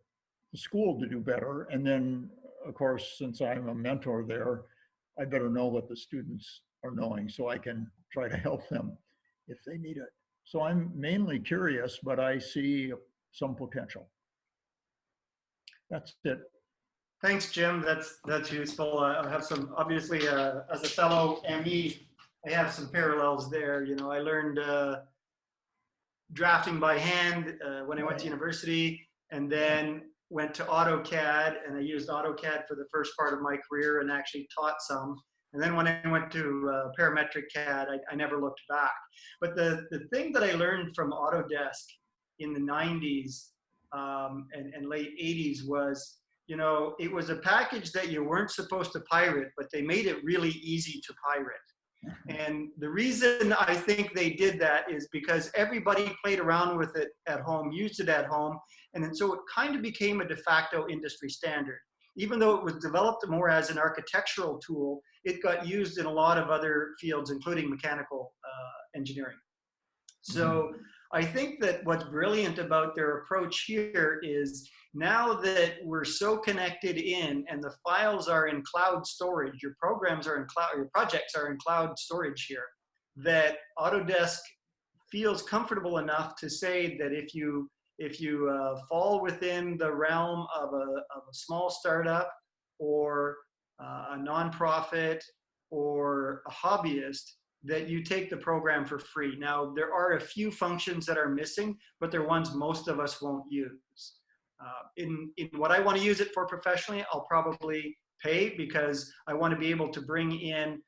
the school to do better. And then, of course, since I'm a mentor there, I better know what the students are knowing so I can try to help them if they need it. So I'm mainly curious, but I see some potential. That's it. Thanks, Jim. That's useful. I have some, obviously, as a fellow ME, I have some parallels there. You know, I learned drafting by hand when I went to university, and then went to AutoCAD, and I used AutoCAD for the first part of my career and actually taught some. And then when I went to parametric CAD, I never looked back. But the thing that I learned from Autodesk in the 90s and late 80s was you know, it was a package that you weren't supposed to pirate, but they made it really easy to pirate. And the reason I think they did that is because everybody played around with it at home, used it at home, and then so it kind of became a de facto industry standard. Even though it was developed more as an architectural tool, it got used in a lot of other fields, including mechanical engineering. So I think that what's brilliant about their approach here is now that we're so connected in and the files are in cloud storage, your programs are in cloud, your projects are in cloud storage here, that Autodesk feels comfortable enough to say that if you fall within the realm of a small startup or a nonprofit or a hobbyist, that you take the program for free. Now, there are a few functions that are missing, but they're ones most of us won't use. In what I want to use it for professionally, I'll probably pay because I want to be able to bring in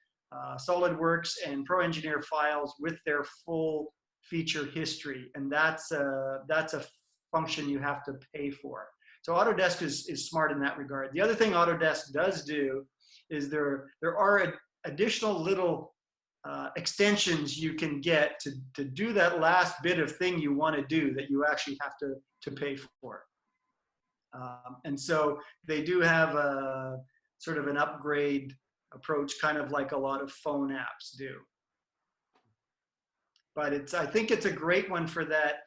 Solidworks and Pro Engineer files with their full feature history, and that's a function you have to pay for. So Autodesk is smart in that regard. The other thing Autodesk does do is there are additional little extensions you can get to do that last bit of thing you want to do that you actually have to pay for. And so they do have a sort of an upgrade approach, kind of like a lot of phone apps do. But I think it's a great one for that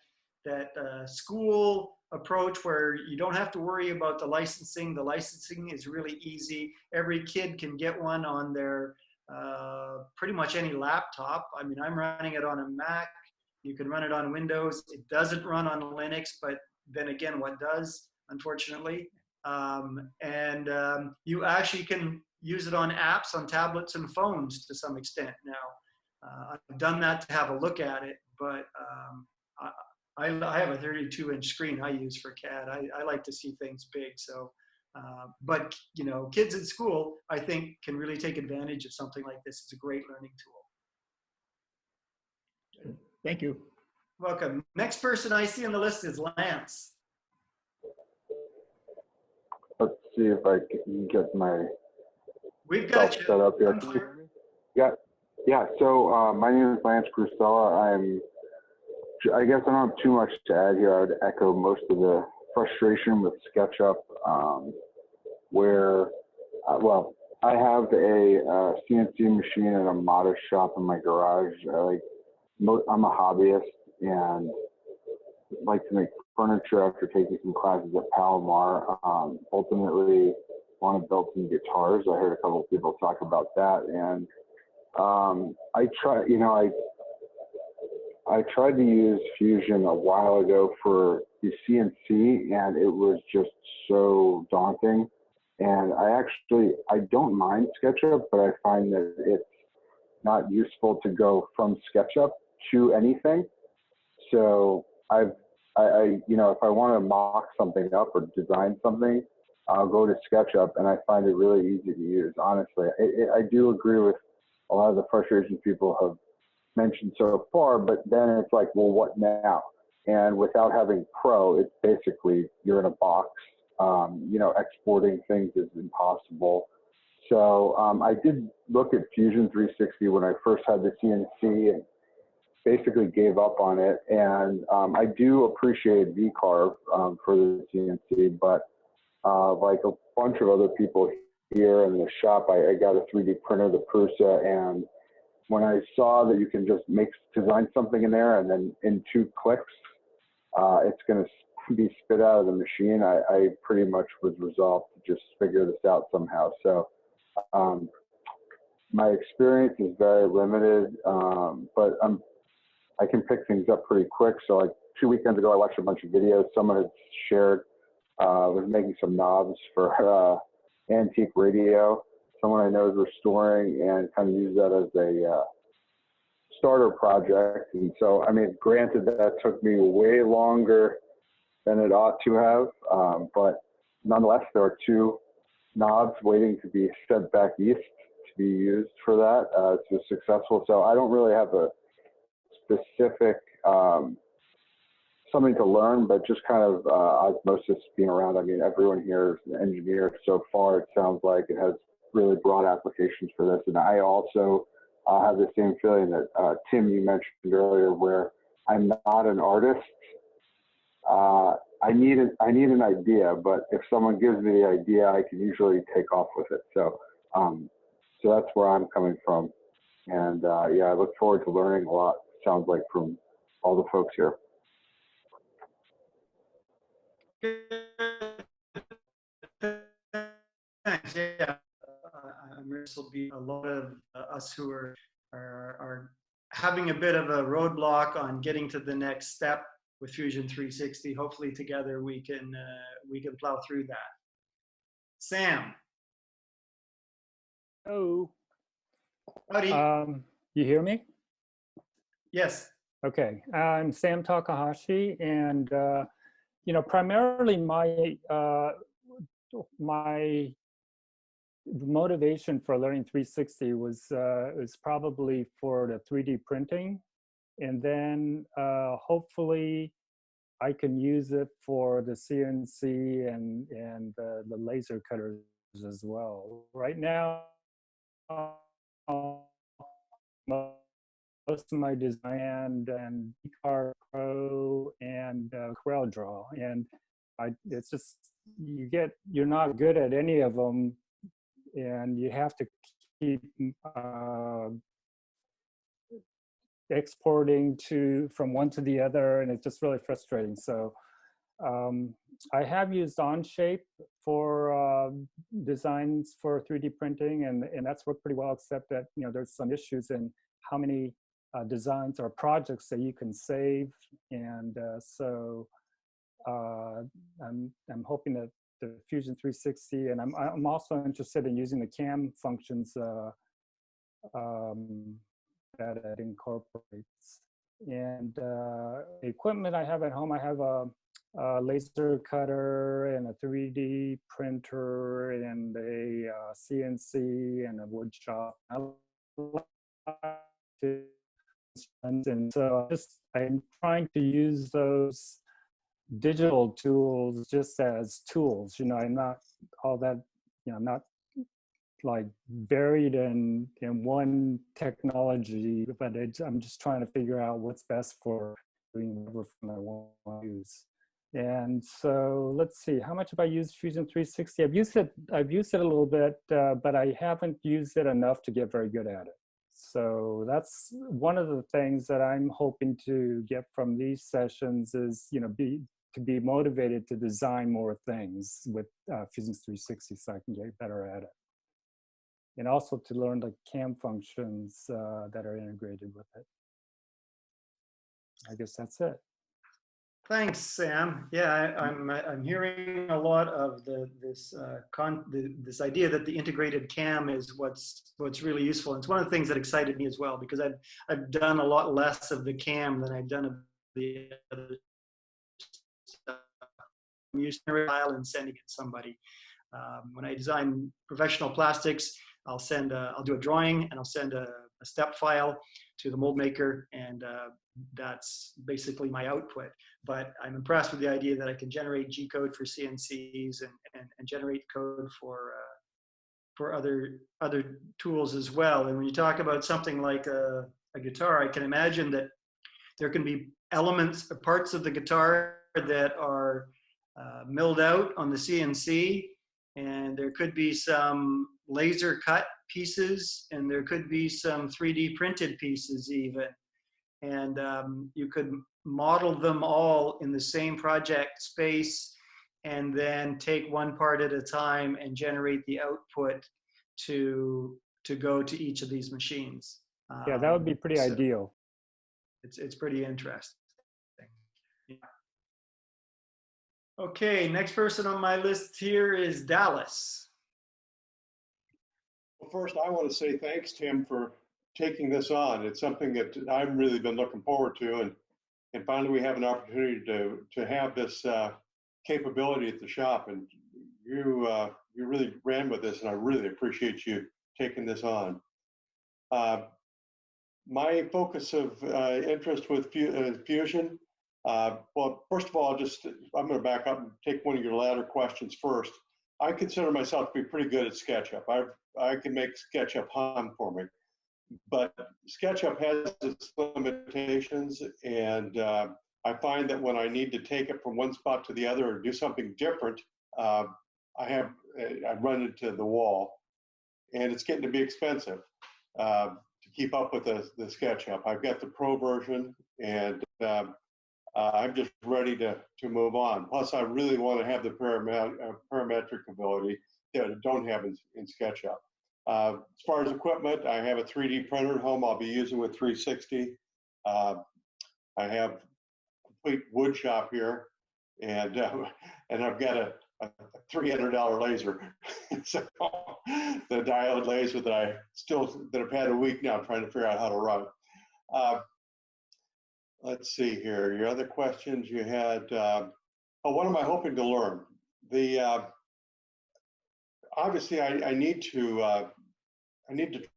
school approach where you don't have to worry about the licensing. The licensing is really easy. Every kid can get one on their pretty much any laptop. I mean, I'm running it on a Mac. You can run it on Windows. It doesn't run on Linux, but then again, what does, unfortunately? You actually can use it on apps, on tablets and phones to some extent now. I've done that to have a look at it, but I have a 32-inch screen I use for CAD. I like to see things big, so. But you know, kids at school, I think, can really take advantage of something like this. It's a great learning tool. Thank you. Welcome. Next person I see on the list is Lance. Let's see if I can get my We've got you set up here. Yeah. So my name is Lance Crusella. I guess I don't have too much to add here. I would echo most of the frustration with SketchUp, where, well, I have a CNC machine and a modest shop in my garage. I'm a hobbyist and like to make furniture after taking some classes at Palomar. Ultimately, want to build some guitars. I heard a couple of people talk about that, and I tried to use Fusion a while ago for the CNC, and it was just so daunting. And I don't mind SketchUp, but I find that it's not useful to go from SketchUp to anything. So if I want to mock something up or design something, I'll go to SketchUp, and I find it really easy to use. Honestly, I do agree with a lot of the frustrations people have mentioned so far, but then it's like, well, what now? And without having Pro, it's basically you're in a box. Exporting things is impossible. So I did look at Fusion 360 when I first had the CNC and basically gave up on it. And I do appreciate VCarve for the CNC, but like a bunch of other people here in the shop, I got a 3D printer, the Prusa, and when I saw that you can just design something in there and then in 2 clicks, it's going to be spit out of the machine, I pretty much was resolved to just figure this out somehow. So my experience is very limited, but I can pick things up pretty quick. So like 2 weekends ago, I watched a bunch of videos. Someone had shared, was making some knobs for antique radio. Someone I know is restoring, and kind of use that as a starter project. And so, I mean, granted that took me way longer than it ought to have, but nonetheless, there are 2 knobs waiting to be sent back east to be used for that. It's successful. So I don't really have a specific something to learn, but just kind of osmosis being around. I mean, everyone here is an engineer so far. It sounds like it has really broad applications for this. And I also have the same feeling that Tim, you mentioned earlier, where I'm not an artist. I need an idea, but if someone gives me the idea, I can usually take off with it. So that's where I'm coming from. And yeah, I look forward to learning a lot, sounds like, from all the folks here. Thanks. Yeah, I'm sure this will be a lot of us who are having a bit of a roadblock on getting to the next step with Fusion 360. Hopefully, together we can plow through that. Sam. Oh. Howdy. You hear me? Yes. Okay. I'm Sam Takahashi, and you know, primarily my motivation for learning 360 was probably for the 3D printing, and then hopefully I can use it for the CNC and the laser cutters as well. Right now, most of my design and Car Pro and CorelDRAW, and it's just you're not good at any of them, and you have to keep exporting from one to the other, and it's just really frustrating. So I have used Onshape for designs for 3D printing, and that's worked pretty well, except that, you know, there's some issues in how many designs or projects that you can save, and so I'm hoping that the Fusion 360, and I'm also interested in using the CAM functions that it incorporates. And equipment I have at home, I have a laser cutter and a 3D printer and a CNC and a wood shop. And so I'm trying to use those digital tools just as tools. You know, I'm not all that, you know, I'm not like buried in one technology, but I'm just trying to figure out what's best for doing whatever I want to use. And so let's see, how much have I used Fusion 360? I've used it a little bit, but I haven't used it enough to get very good at it. So that's one of the things that I'm hoping to get from these sessions is, you know, to be motivated to design more things with Fusion 360 so I can get better at it. And also to learn the CAM functions that are integrated with it. I guess that's it. Thanks, Sam. Yeah, I'm hearing a lot of this idea that the integrated CAM is what's really useful. And it's one of the things that excited me as well, because I've done a lot less of the CAM than I've done of the other stuff. I'm using a file and sending it to somebody. When I design professional plastics, I'll do a drawing and I'll send a step file to the mold maker, and that's basically my output. But I'm impressed with the idea that I can generate G code for CNCs and generate code for other tools as well. And when you talk about something like a guitar, I can imagine that there can be elements or parts of the guitar that are milled out on the CNC, and there could be some laser cut pieces, and there could be some 3D printed pieces even. And you could model them all in the same project space, and then take one part at a time and generate the output to go to each of these machines. Yeah, that would be pretty ideal. It's pretty interesting. Yeah. Okay, next person on my list here is Dallas. Well, first, I want to say thanks, Tim, for taking this on. It's something that I've really been looking forward to, and finally we have an opportunity to have this capability at the shop. And you really ran with this, and I really appreciate you taking this on. My focus of interest with Fusion Well, first of all, I'm going to back up and take one of your latter questions first. I consider myself to be pretty good at SketchUp. I can make SketchUp hum for me, but SketchUp has its limitations, and I find that when I need to take it from one spot to the other or do something different, I run into the wall, and it's getting to be expensive to keep up with the SketchUp. I've got the Pro version, and I'm just ready to move on. Plus, I really want to have the parametric ability that I don't have in SketchUp. As far as equipment, I have a 3D printer at home I'll be using with 360. I have a complete wood shop here, and I've got a $300 laser. So the diode laser that I've had a week now trying to figure out how to run. Let's see here. Your other questions you had. What am I hoping to learn? Obviously, I need to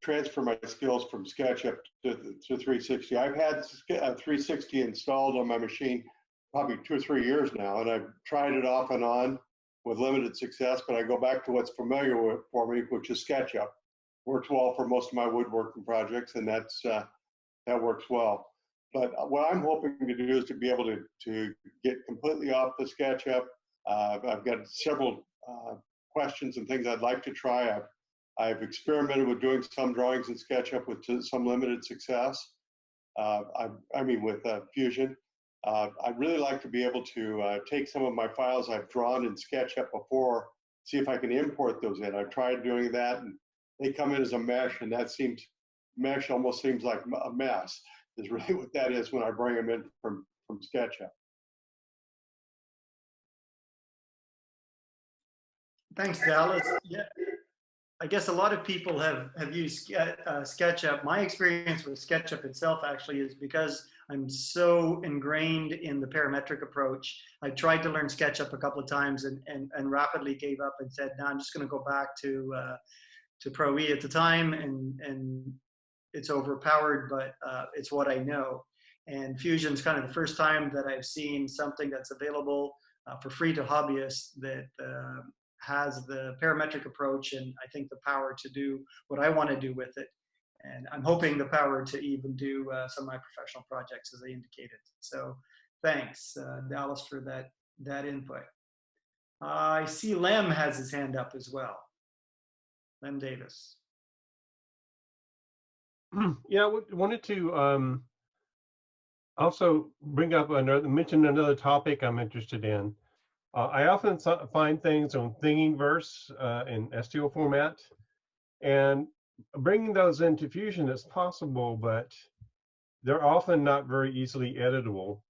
transfer my skills from SketchUp to 360. I've had 360 installed on my machine probably 2 or 3 years now, and I've tried it off and on with limited success. But I go back to what's familiar for me, which is SketchUp. Works well for most of my woodworking projects, and that works well. But what I'm hoping to do is to be able to get completely off the SketchUp. I've got several questions and things I'd like to try. I've experimented with doing some drawings in SketchUp with some limited success. With Fusion. I'd really like to be able to take some of my files I've drawn in SketchUp before, see if I can import those in. I've tried doing that, and they come in as a mesh, and mesh almost seems like a mess. Is really what that is when I bring them in from SketchUp. Thanks, Dallas. Yeah, I guess a lot of people have used SketchUp. My experience with SketchUp itself actually is because I'm so ingrained in the parametric approach. I tried to learn SketchUp a couple of times and rapidly gave up and said, no, I'm just going to go back to Pro E at the time, and it's overpowered, but it's what I know. And Fusion's kind of the first time that I've seen something that's available for free to hobbyists that has the parametric approach, and I think the power to do what I want to do with it. And I'm hoping the power to even do some of my professional projects, as I indicated. So thanks, Dallas, for that input. I see Lem has his hand up as well. Lem Davis. Yeah, I wanted to also mention another topic I'm interested in. I often find things on Thingiverse in STL format, and bringing those into Fusion is possible, but they're often not very easily editable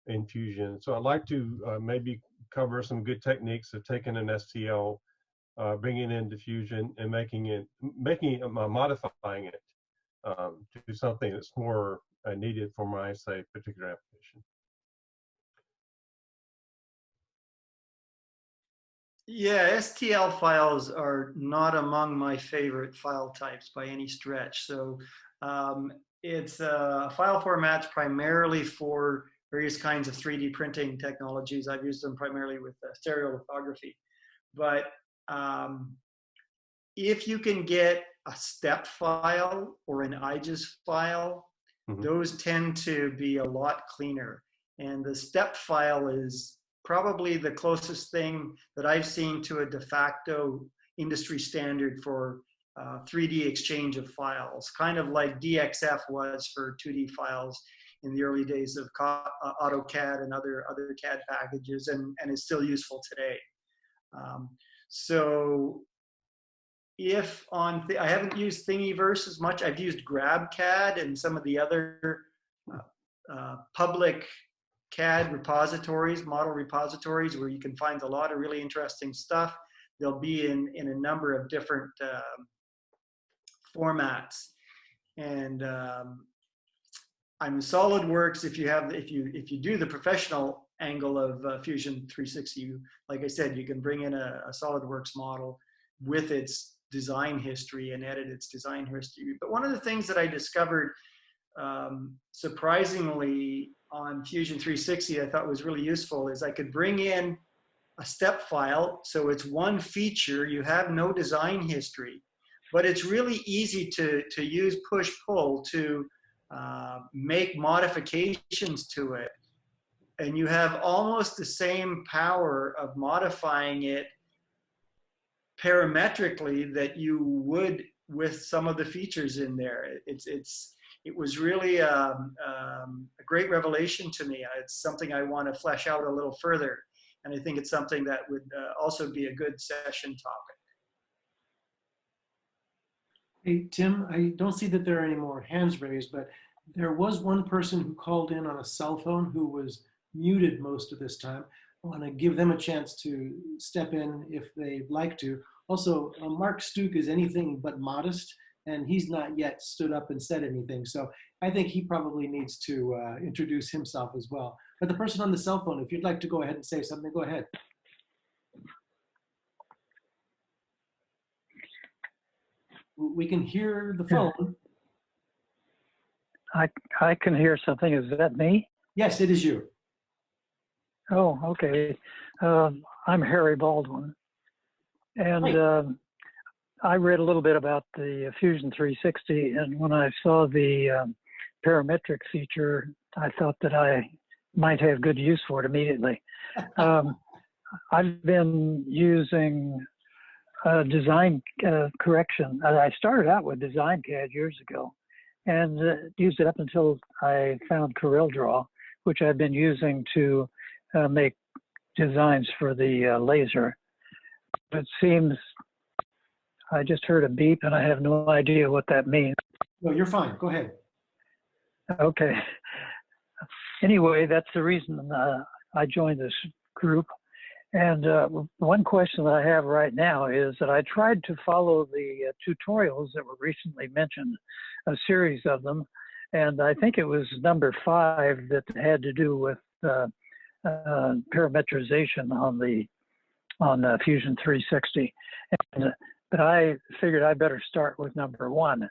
in Fusion. So I'd like to maybe cover some good techniques of taking an STL, bringing it into Fusion, and modifying it to something that's more needed for my, say, particular application. Yeah, STL files are not among my favorite file types by any stretch. So it's file formats primarily for various kinds of 3D printing technologies. I've used them primarily with stereolithography. But if you can get a step file or an IGES file, those tend to be a lot cleaner. And the step file is probably the closest thing that I've seen to a de facto industry standard for 3D exchange of files, kind of like DXF was for 2D files in the early days of AutoCAD and other CAD packages, and is still useful today. So if I haven't used Thingiverse as much, I've used GrabCAD and some of the other public CAD repositories, model repositories, where you can find a lot of really interesting stuff. They'll be in a number of different formats. And SolidWorks, if you do the professional angle of Fusion 360, like I said, you can bring in a SolidWorks model with its design history and edit its design history. But one of the things that I discovered surprisingly on Fusion 360 I thought was really useful is I could bring in a step file. So it's one feature, you have no design history, but it's really easy to use push-pull to make modifications to it. And you have almost the same power of modifying it parametrically that you would with some of the features in there. It was really a great revelation to me. It's something I want to flesh out a little further. And I think it's something that would also be a good session topic. Hey, Tim, I don't see that there are any more hands raised, but there was one person who called in on a cell phone who was muted most of this time. I want to give them a chance to step in if they'd like to. Also, Mark Stuke is anything but modest, and he's not yet stood up and said anything. So I think he probably needs to introduce himself as well. But the person on the cell phone, if you'd like to go ahead and say something, go ahead. We can hear the phone. I can hear something. Is that me? Yes, it is you. Oh, okay. I'm Harry Baldwin. And I read a little bit about the Fusion 360. And when I saw the parametric feature, I thought that I might have good use for it immediately. I've been using design correction. I started out with Design CAD years ago and used it up until I found CorelDRAW, which I've been using to make designs for the laser. It seems I just heard a beep and I have no idea what that means. No, you're fine. Go ahead. Okay. Anyway, that's the reason I joined this group. And one question that I have right now is that I tried to follow the tutorials that were recently mentioned, a series of them. And I think it was number 5 that had to do with parametrization on Fusion 360. But I figured I better start with number 1.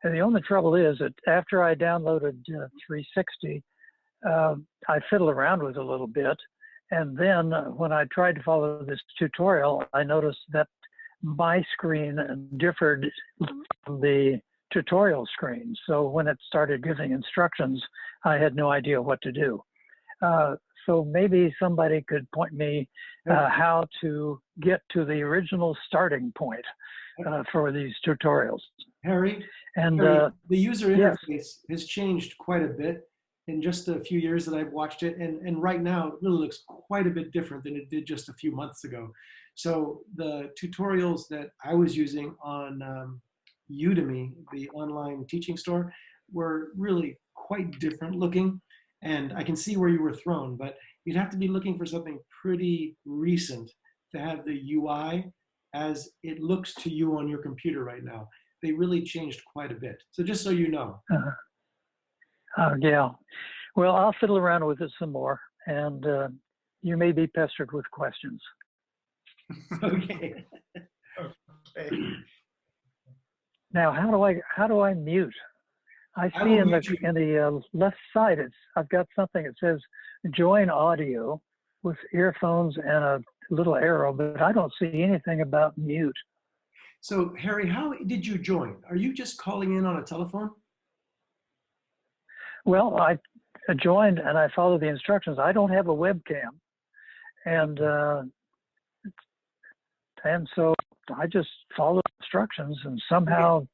And the only trouble is that after I downloaded 360, I fiddled around with it a little bit. And then when I tried to follow this tutorial, I noticed that my screen differed from the tutorial screen. So when it started giving instructions, I had no idea what to do. So maybe somebody could point me how to get to the original starting point for these tutorials. Harry, and Harry, the user interface yes. has changed quite a bit in just a few years that I've watched it. And right now, it really looks quite a bit different than it did just a few months ago. So the tutorials that I was using on Udemy, the online teaching store, were really quite different looking. And I can see where you were thrown, but you'd have to be looking for something pretty recent to have the UI as it looks to you on your computer right now. They really changed quite a bit. So just so you know. Yeah. Well, I'll fiddle around with it some more, and you may be pestered with questions. Okay. Okay. Now, how do I mute? I see in the left side, I've got something that says join audio with earphones and a little arrow, but I don't see anything about mute. So Harry, how did you join? Are you just calling in on a telephone? Well, I joined and I followed the instructions. I don't have a webcam, and so I just followed instructions, and somehow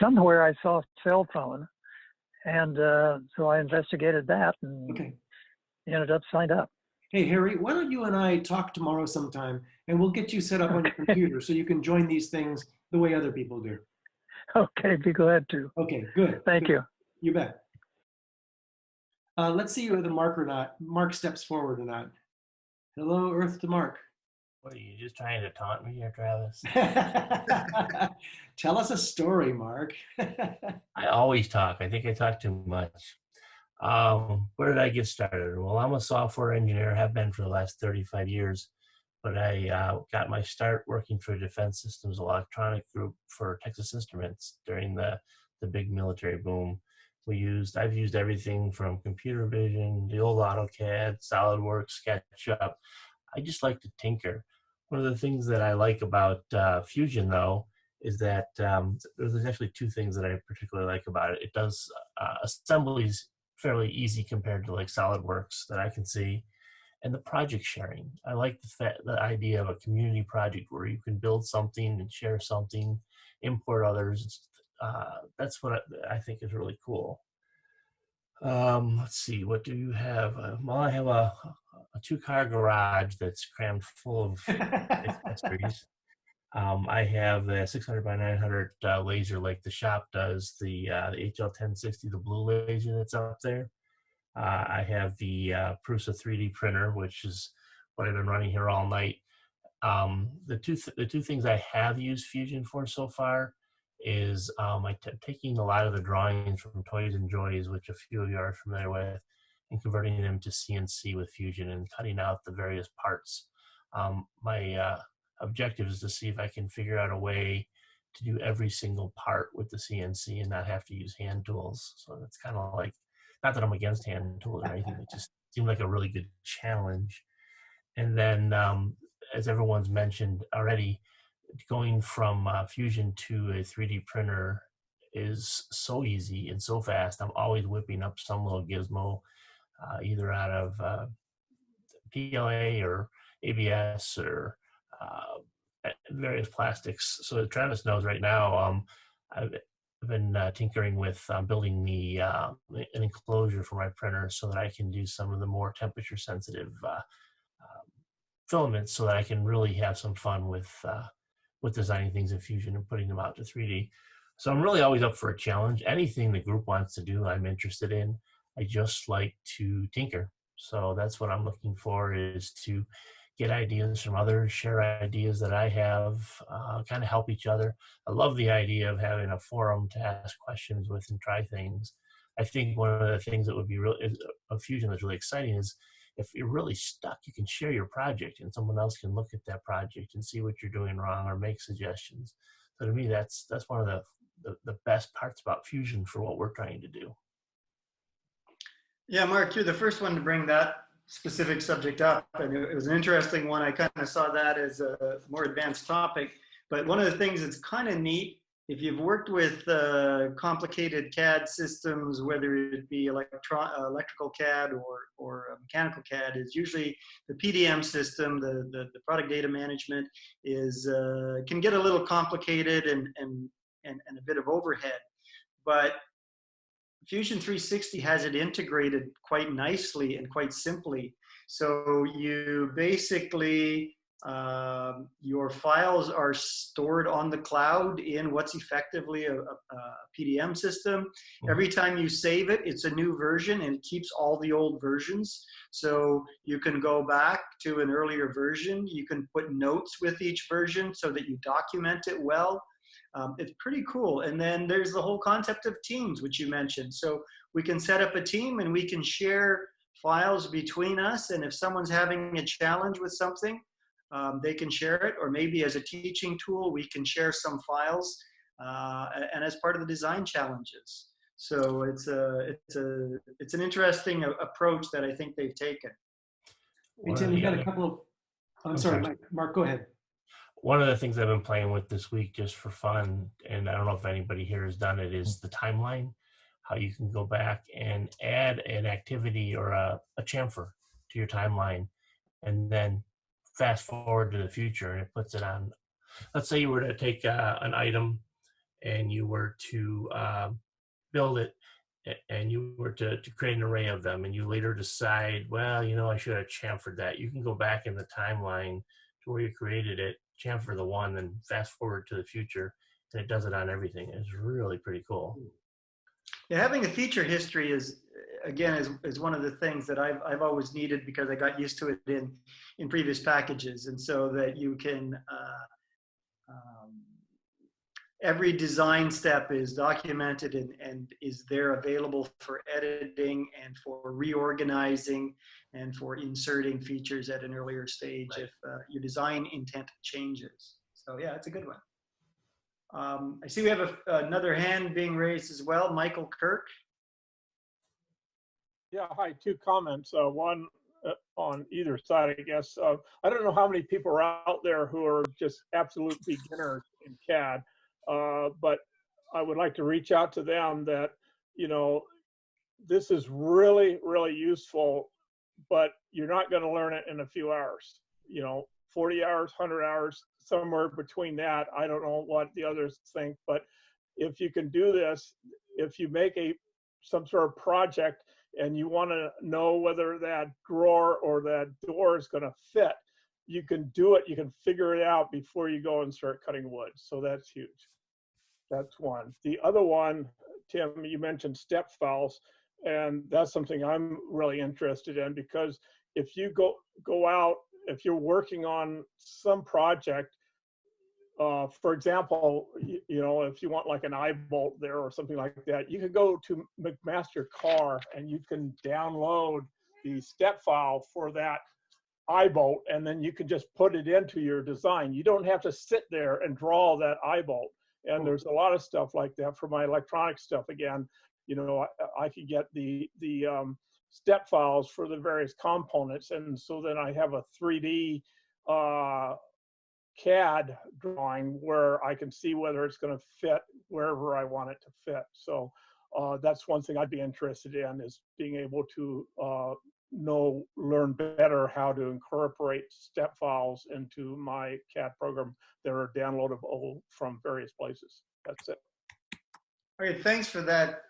somewhere I saw a cell phone, and so I investigated that and ended up signed up. Hey, Harry, why don't you and I talk tomorrow sometime, and we'll get you set up on your computer so you can join these things the way other people do. Okay, be glad to. Okay, good. Thank you. You bet. Let's see whether Mark steps forward or not. Hello, Earth to Mark. What, are you just trying to taunt me here, Travis? Tell us a story, Mark. I always talk. I think I talk too much. Where did I get started? Well, I'm a software engineer, have been for the last 35 years, but I got my start working for Defense Systems Electronic Group for Texas Instruments during the the big military boom. I've used everything from computer vision, the old AutoCAD, SolidWorks, SketchUp. I just like to tinker. One of the things that I like about Fusion, though, is that there's actually two things that I particularly like about it. It does assemblies fairly easy compared to like SolidWorks that I can see, and the project sharing. I like the idea of a community project where you can build something and share something, import others. That's what I think is really cool. Let's see, what do you have? Well, I have a two-car garage that's crammed full of accessories. I have a 600 by 900 laser like the shop does, the HL1060, the blue laser that's up there. I have the Prusa 3D printer, which is what I've been running here all night. The two things I have used Fusion for so far is taking a lot of the drawings from Toys and Joys, which a few of you are familiar with, and converting them to CNC with Fusion and cutting out the various parts. My objective is to see if I can figure out a way to do every single part with the CNC and not have to use hand tools. So that's kind of like, not that I'm against hand tools or anything, it just seemed like a really good challenge. And then, as everyone's mentioned already, going from Fusion to a 3D printer is so easy and so fast. I'm always whipping up some little gizmo, either out of PLA or ABS or various plastics. So Travis knows right now, I've been tinkering with building an enclosure for my printer so that I can do some of the more temperature sensitive filaments, so that I can really have some fun with designing things in Fusion and putting them out to 3D. So I'm really always up for a challenge. Anything the group wants to do, I'm interested in. I just like to tinker. So that's what I'm looking for, is to get ideas from others, share ideas that I have, kind of help each other. I love the idea of having a forum to ask questions with and try things. I think one of the things that would be a Fusion that's really exciting is if you're really stuck, you can share your project and someone else can look at that project and see what you're doing wrong or make suggestions. So to me, that's one of the best parts about Fusion for what we're trying to do. Yeah, Mark, you're the first one to bring that specific subject up, and it was an interesting one. I kind of saw that as a more advanced topic, but one of the things that's kind of neat, if you've worked with complicated CAD systems, whether it be electrical CAD or mechanical CAD, is usually the PDM system, the product data management, is can get a little complicated and a bit of overhead. But Fusion 360 has it integrated quite nicely and quite simply. So you basically, your files are stored on the cloud in what's effectively a PDM system. Every time you save it, it's a new version, and it keeps all the old versions. So you can go back to an earlier version. You can put notes with each version so that you document it well. It's pretty cool. And then there's the whole concept of teams, which you mentioned. So we can set up a team and we can share files between us. And if someone's having a challenge with something, they can share it. Or maybe as a teaching tool, we can share some files and as part of the design challenges. So it's an interesting approach that I think they've taken. Hey, Tim, you got a couple of, I'm sorry, Mark, go ahead. One of the things I've been playing with this week just for fun, and I don't know if anybody here has done it, is the timeline. How you can go back and add an activity or a chamfer to your timeline, and then fast forward to the future, and it puts it on. Let's say you were to take an item and you were to build it, and you were to create an array of them, and you later decide, well, you know, I should have chamfered that. You can go back in the timeline to where you created it, chamfer the one, and fast forward to the future, and it does it on everything. It's really pretty cool. Yeah, having a feature history is one of the things that I've always needed, because I got used to it in previous packages, and so that you can every design step is documented and is there available for editing and for reorganizing and for inserting features at an earlier stage if your design intent changes. So yeah, it's a good one. I see we have another hand being raised as well, Michael Kirk. Yeah, hi, two comments. One on either side, I guess. I don't know how many people are out there who are just absolute beginners in CAD, but I would like to reach out to them that, you know, this is really, really useful, but you're not going to learn it in a few hours. You know, 40 hours, 100 hours, somewhere between that. I don't know what the others think, but if you can do this, if you make some sort of project and you want to know whether that drawer or that door is going to fit, you can do it. You can figure it out before you go and start cutting wood. So that's huge. That's one. The other one, Tim, you mentioned step files, and that's something I'm really interested in, because if you go out, if you're working on some project, for example, you know, if you want like an eye bolt there or something like that, you can go to McMaster Car and you can download the step file for that eye bolt, and then you can just put it into your design. You don't have to sit there and draw that eye bolt. And there's a lot of stuff like that for my electronic stuff. Again, you know, I could get the step files for the various components, and so then I have a 3D CAD drawing where I can see whether it's going to fit wherever I want it to fit. So that's one thing I'd be interested in, is being able to learn better how to incorporate step files into my CAD program that are downloadable from various places. That's it. Okay, thanks for that,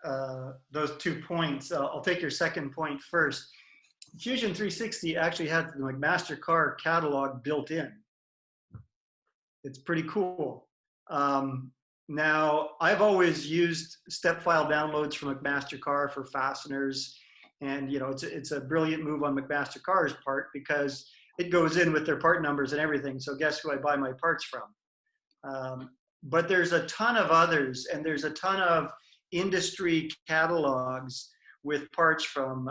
those 2 points. I'll take your second point first. Fusion 360 actually has the McMaster Car catalog built in. It's pretty cool. Now, I've always used step file downloads from McMaster Car for fasteners, and you know, it's a brilliant move on McMaster Car's part, because it goes in with their part numbers and everything. So guess who I buy my parts from? But there's a ton of others, and there's a ton of industry catalogs with parts from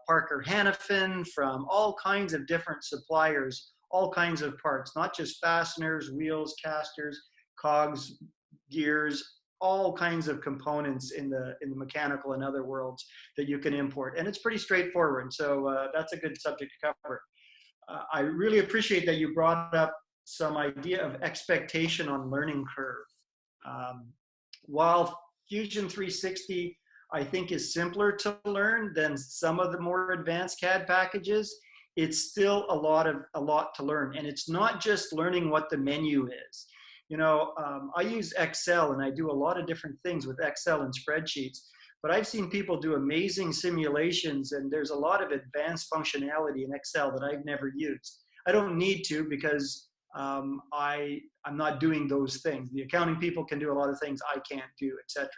Parker Hannifin, from all kinds of different suppliers, all kinds of parts, not just fasteners, wheels, casters, cogs, gears, all kinds of components in the mechanical and other worlds that you can import. And it's pretty straightforward. So that's a good subject to cover. I really appreciate that you brought up some idea of expectation on learning curve. While Fusion 360, I think, is simpler to learn than some of the more advanced CAD packages, it's still a lot to learn. And it's not just learning what the menu is. You know, I use Excel, and I do a lot of different things with Excel and spreadsheets, but I've seen people do amazing simulations, and there's a lot of advanced functionality in Excel that I've never used. I don't need to, because I'm not doing those things. The accounting people can do a lot of things I can't do, etc.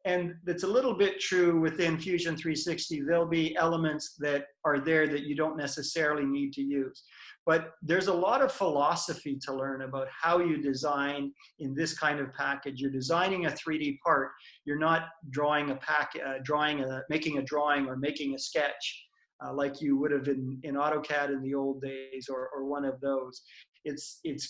And it's a little bit true within Fusion 360. There'll be elements that are there that you don't necessarily need to use. But there's a lot of philosophy to learn about how you design in this kind of package. You're designing a 3D part. You're not drawing making a drawing or making a sketch like you would have in AutoCAD in the old days, or one of those.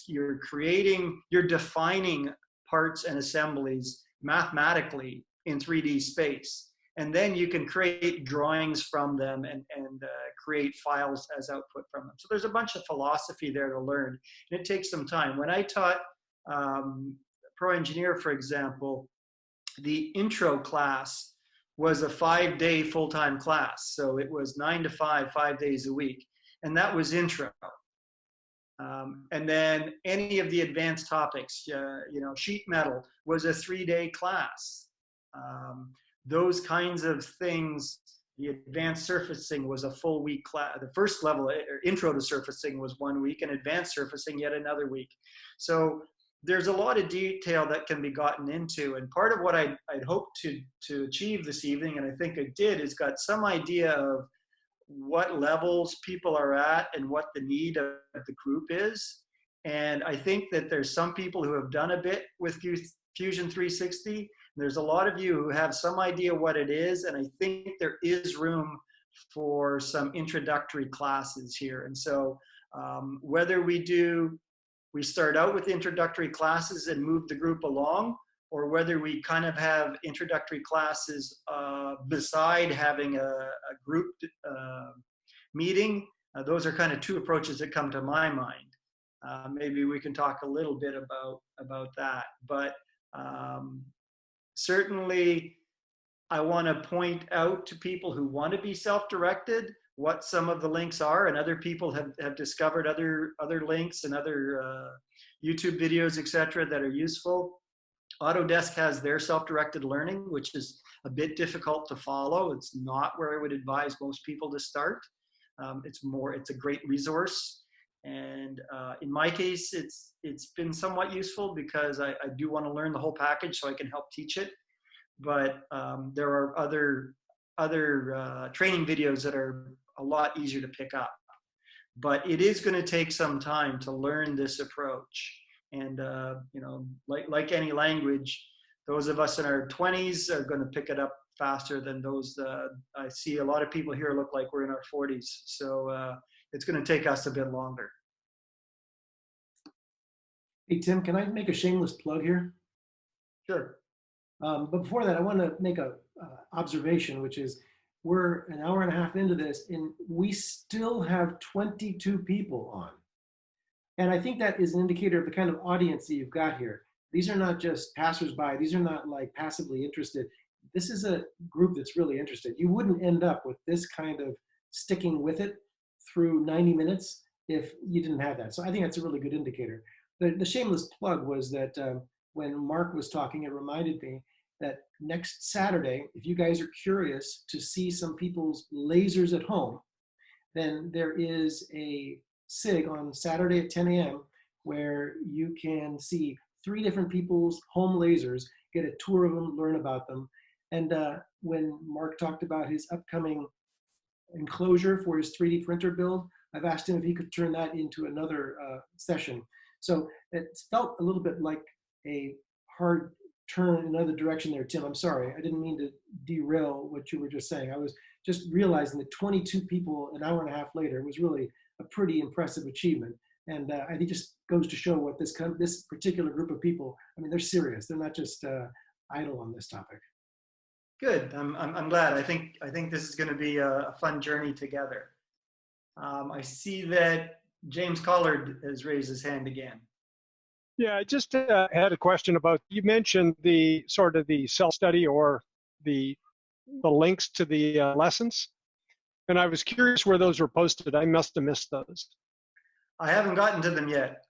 You're defining parts and assemblies mathematically in 3D space. And then you can create drawings from them and create files as output from them. So there's a bunch of philosophy there to learn, and it takes some time. When I taught Pro Engineer, for example, the intro class was a 5-day full-time class. So it was 9 to 5, 5 days a week. And that was intro. And then any of the advanced topics, you know, sheet metal was a 3-day class. Those kinds of things, the advanced surfacing was a full week class. The first level, intro to surfacing, was 1 week, and advanced surfacing yet another week. So there's a lot of detail that can be gotten into. And part of what I'd hoped to achieve this evening, and I think I did, is got some idea of what levels people are at and what the need of the group is. And I think that there's some people who have done a bit with Fusion 360. There's a lot of you who have some idea what it is, and I think there is room for some introductory classes here. And so whether we do we start out with introductory classes and move the group along, or whether we kind of have introductory classes beside having a group meeting. Those are kind of two approaches that come to my mind. Maybe we can talk a little bit about that. But certainly, I want to point out to people who want to be self-directed what some of the links are, and other people have discovered other links and other YouTube videos, etc., that are useful. Autodesk has their self-directed learning, which is a bit difficult to follow. It's not where I would advise most people to start. It's a great resource. And in my case, it's been somewhat useful because I do want to learn the whole package so I can help teach it. But there are other training videos that are a lot easier to pick up. But it is going to take some time to learn this approach. And you know, like any language, those of us in our 20s are going to pick it up faster than those. I see a lot of people here look like we're in our 40s. So it's going to take us a bit longer. Hey, Tim, can I make a shameless plug here? Sure. But before that, I want to make a observation, which is we're an hour and a half into this, and we still have 22 people on. And I think that is an indicator of the kind of audience that you've got here. These are not just passersby. These are not like passively interested. This is a group that's really interested. You wouldn't end up with this kind of sticking with it through 90 minutes if you didn't have that. So I think that's a really good indicator. The shameless plug was that when Mark was talking, it reminded me that next Saturday, if you guys are curious to see some people's lasers at home, then there is a SIG on Saturday at 10 a.m. where you can see 3 different people's home lasers, get a tour of them, learn about them. And when Mark talked about his upcoming enclosure for his 3D printer build, I've asked him if he could turn that into another session. So it felt a little bit like a hard turn in another direction there, Tim. I'm sorry. I didn't mean to derail what you were just saying. I was just realizing that 22 people an hour and a half later was really a pretty impressive achievement. And I think it just goes to show what this particular group of people, I mean, they're serious. They're not just idle on this topic. Good. I'm glad. I think this is going to be a fun journey together. I see that James Collard has raised his hand again. Yeah, I just had a question about, you mentioned the sort of the self-study or the links to the lessons. And I was curious where those were posted. I must have missed those. I haven't gotten to them yet.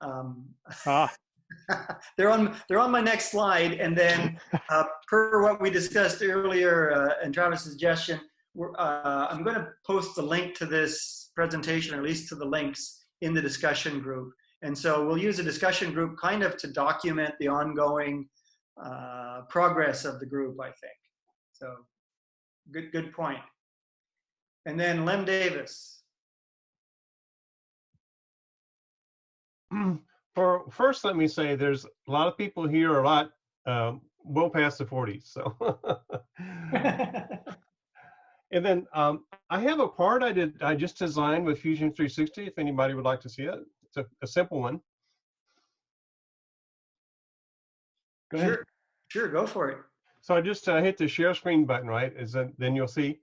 They're on my next slide. And then per what we discussed earlier and Travis' suggestion, I'm going to post a link to this presentation, or at least to the links, in the discussion group. And so we'll use a discussion group kind of to document the ongoing progress of the group, I think. So good point. And then Lem Davis. First, let me say there's a lot of people here, a lot well past the 40s. So, and then I have a part I just designed with Fusion 360. If anybody would like to see it, it's a simple one. Go ahead. Sure, go for it. So I just hit the share screen button, right? Then you'll see.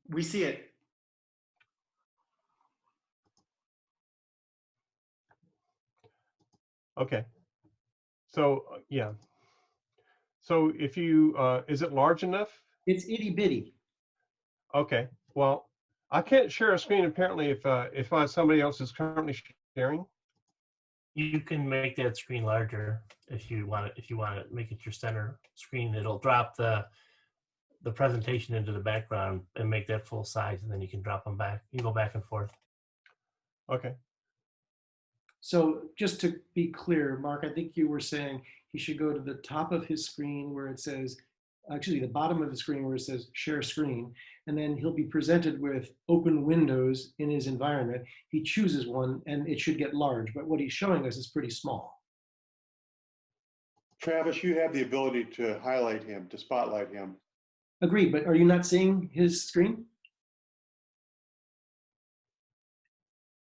We see it. Okay. So yeah. So if you, is it large enough? It's itty bitty. Okay. Well, I can't share a screen apparently if somebody else is currently sharing. You can make that screen larger if you want it. If you want to make it your center screen, it'll drop the presentation into the background and make that full size, and then you can drop them back. You can go back and forth. Okay. So just to be clear, Mark, I think you were saying he should go to the top of his screen where it says, actually the bottom of the screen where it says share screen, and then he'll be presented with open windows in his environment. He chooses one and it should get large, but what he's showing us is pretty small. Travis, you have the ability to highlight him, to spotlight him. Agreed, but are you not seeing his screen?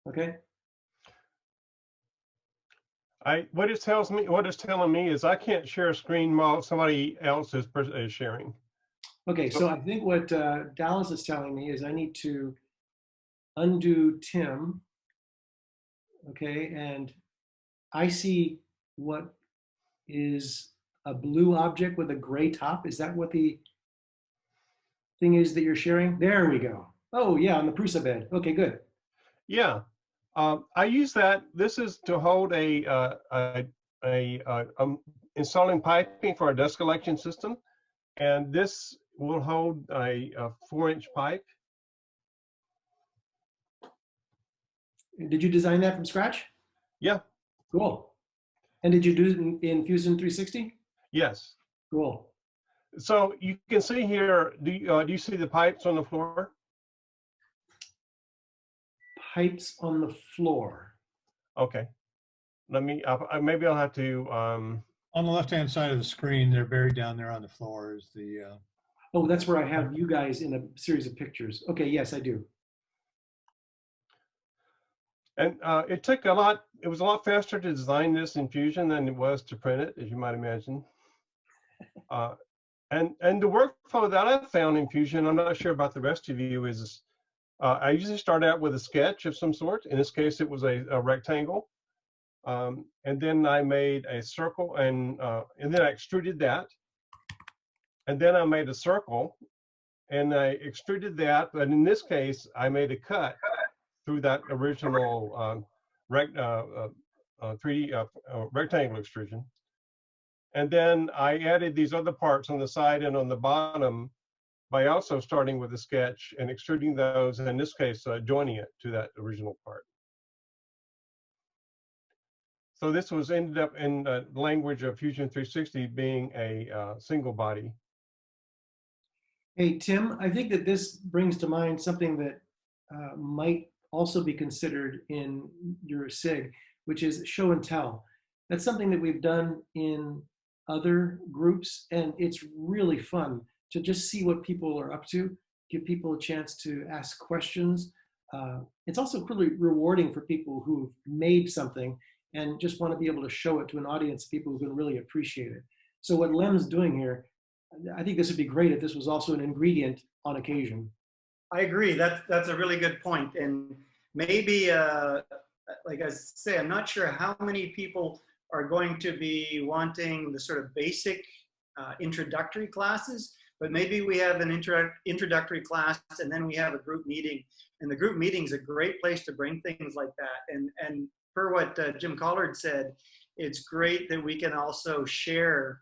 Okay. What it's telling me is I can't share a screen while somebody else is sharing. Okay, so I think what Dallas is telling me is I need to undo Tim. Okay, and I see what is a blue object with a gray top. Is that what the thing is that you're sharing? There we go. Oh yeah, on the Prusa bed. Okay, good. Yeah, I use that. This is to hold installing piping for a dust collection system, and this will hold a 4-inch pipe. Did you design that from scratch? Yeah. Cool. And did you do it in Fusion 360? Yes. Cool. So you can see here, do you see the pipes on the floor? Pipes on the floor. Okay. Let me, maybe I'll have to. On the left-hand side of the screen, they're buried down there on the floor is the. Oh, that's where I have you guys in a series of pictures. Okay, yes, I do. And it was a lot faster to design this in Fusion than it was to print it, as you might imagine. And the workflow that I've found in Fusion, I'm not sure about the rest of you, is I usually start out with a sketch of some sort. In this case, it was a rectangle. And then I made a circle, and then I extruded that. And then I made a circle, and I extruded that. But in this case, I made a cut through that original 3D rectangle extrusion. And then I added these other parts on the side and on the bottom by also starting with a sketch and extruding those, and in this case, joining it to that original part. So this ended up in the language of Fusion 360 being a single body. Hey, Tim, I think that this brings to mind something that might also be considered in your SIG, which is show and tell. That's something that we've done in other groups, and it's really fun to just see what people are up to, give people a chance to ask questions. It's also really rewarding for people who've made something and just want to be able to show it to an audience of people who can really appreciate it. So what Lem's doing here, I think this would be great if this was also an ingredient on occasion. I agree. That's a really good point. And maybe, like I say, I'm not sure how many people are going to be wanting the sort of basic introductory classes, but maybe we have an introductory class and then we have a group meeting. And the group meeting is a great place to bring things like that. And per what Jim Collard said, it's great that we can also share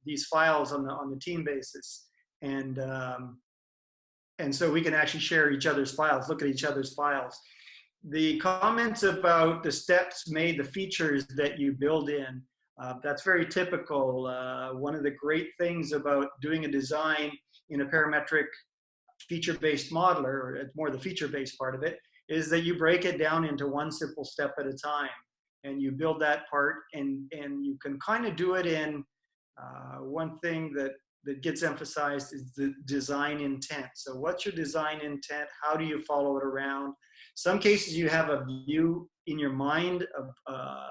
these files on the team basis. And so we can actually share each other's files, look at each other's files. The comments about the steps made, the features that you build in, that's very typical. One of the great things about doing a design in a parametric feature-based modeler, or it's more the feature-based part of it, is that you break it down into one simple step at a time. And you build that part, and you can kind of do it in one thing that gets emphasized is the design intent. So what's your design intent? How do you follow it around? Some cases you have a view in your mind of a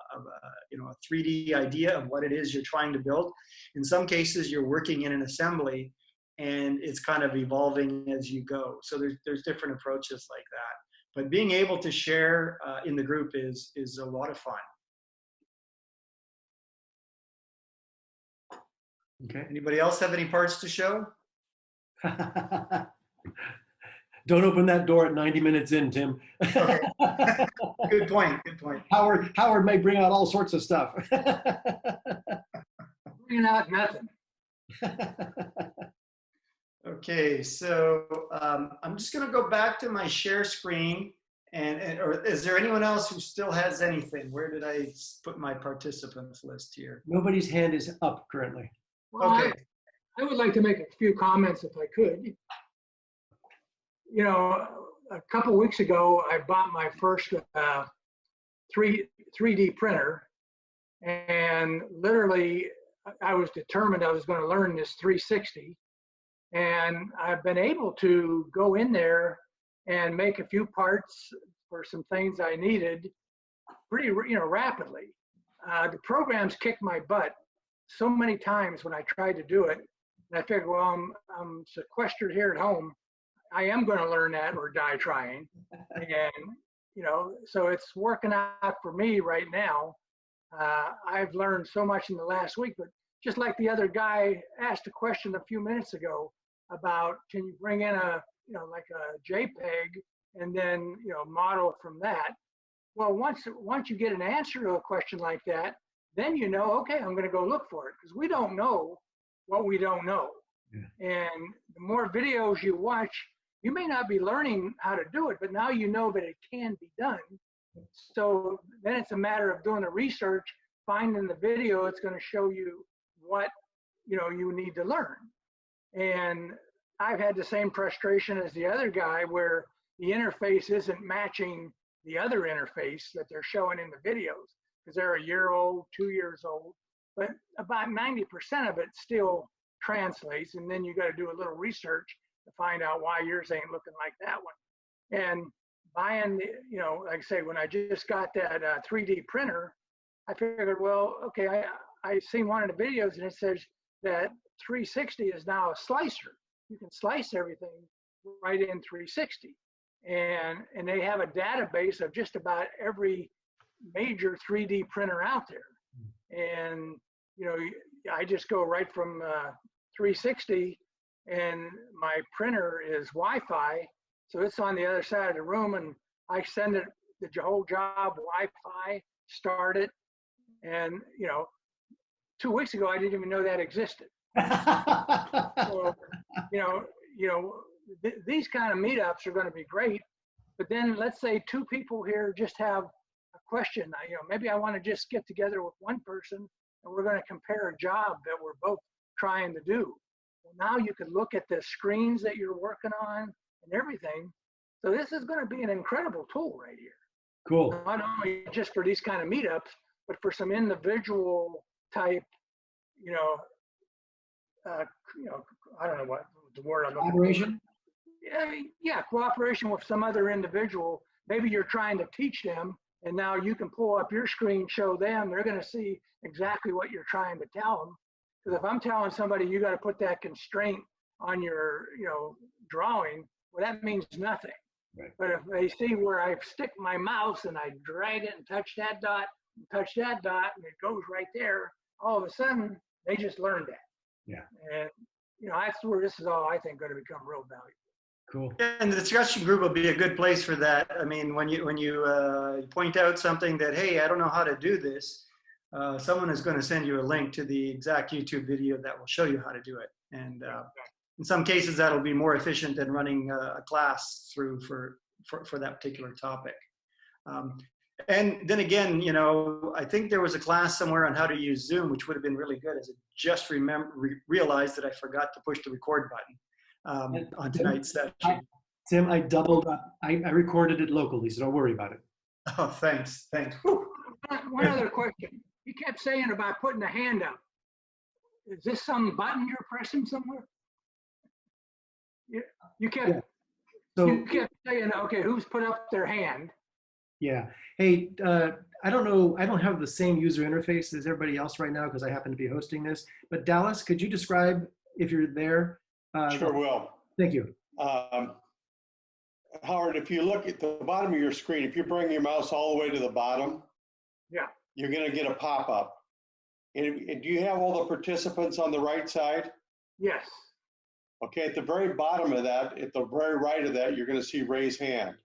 3D idea of what it is you're trying to build. In some cases you're working in an assembly and it's kind of evolving as you go. So there's different approaches like that. But being able to share in the group is a lot of fun. Okay. Anybody else have any parts to show? Don't open that door at 90 minutes in, Tim. Okay. Good point. Good point. Howard may bring out all sorts of stuff. Bringing out nothing. Okay, so I'm just going to go back to my share screen. Or is there anyone else who still has anything? Where did I put my participants list here? Nobody's hand is up currently. Well, okay. I would like to make a few comments if I could. You know, a couple weeks ago, I bought my first 3D printer, and literally I was determined I was going to learn this 360, and I've been able to go in there and make a few parts for some things I needed pretty, rapidly. The programs kicked my butt so many times when I tried to do it. And I figured, well, I'm sequestered here at home. I am going to learn that or die trying. And, so it's working out for me right now. I've learned so much in the last week, but just like the other guy asked a question a few minutes ago about, can you bring in like a JPEG and then, model from that? Well, once you get an answer to a question like that, then okay, I'm going to go look for it, because we don't know what we don't know. Yeah. And the more videos you watch, you may not be learning how to do it, but now you know that it can be done. So then it's a matter of doing the research, finding the video that's going to show you what you need to learn. And I've had the same frustration as the other guy, where the interface isn't matching the other interface that they're showing in the videos, because they're a year old, 2 years old, but about 90% of it still translates. And then you got to do a little research to find out why yours ain't looking like that one. And buying, like I say, when I just got that 3D printer, I figured, well, okay, I seen one of the videos and it says that 360 is now a slicer. You can slice everything right in 360. And they have a database of just about every major 3D printer out there. And, I just go right from 360, and my printer is Wi-Fi. So it's on the other side of the room, and I send it the whole job Wi-Fi, start it. And, 2 weeks ago, I didn't even know that existed. So, these kind of meetups are going to be great. But then let's say 2 people here just have a question. Maybe I want to just get together with one person and we're going to compare a job that we're both trying to do. Well, now you can look at the screens that you're working on and everything. So this is going to be an incredible tool right here. Cool. Not only just for these kind of meetups, but for some individual type, I don't know what the word I'm looking for. Collaboration? Yeah, cooperation with some other individual. Maybe you're trying to teach them, and now you can pull up your screen, show them. They're going to see exactly what you're trying to tell them. Because if I'm telling somebody you got to put that constraint on your, drawing, well, that means nothing. Right. But if they see where I stick my mouse and I drag it and touch that dot, and it goes right there, all of a sudden they just learned that. Yeah. And that's where this is all, I think, going to become real valuable. Cool. Yeah, and the discussion group will be a good place for that. I mean, when you point out something that, hey, I don't know how to do this, someone is going to send you a link to the exact YouTube video that will show you how to do it. And in some cases, that'll be more efficient than running a class through for that particular topic. And then again, I think there was a class somewhere on how to use Zoom, which would have been really good, as I just realized that I forgot to push the record button on tonight's session. Tim, I doubled up. I recorded it locally, so don't worry about it. Oh, thanks. One other question. You kept saying about putting the hand up. Is this some button you're pressing somewhere? You kept saying, okay, who's put up their hand? Yeah. Hey, I don't know. I don't have the same user interface as everybody else right now because I happen to be hosting this. But Dallas, could you describe, if you're there? Sure will. Thank you. Howard, if you look at the bottom of your screen, if you bring your mouse all the way to the bottom, yeah, you're going to get a pop-up. And do you have all the participants on the right side? Yes. Okay, at the very bottom of that, at the very right of that, you're going to see raise hand.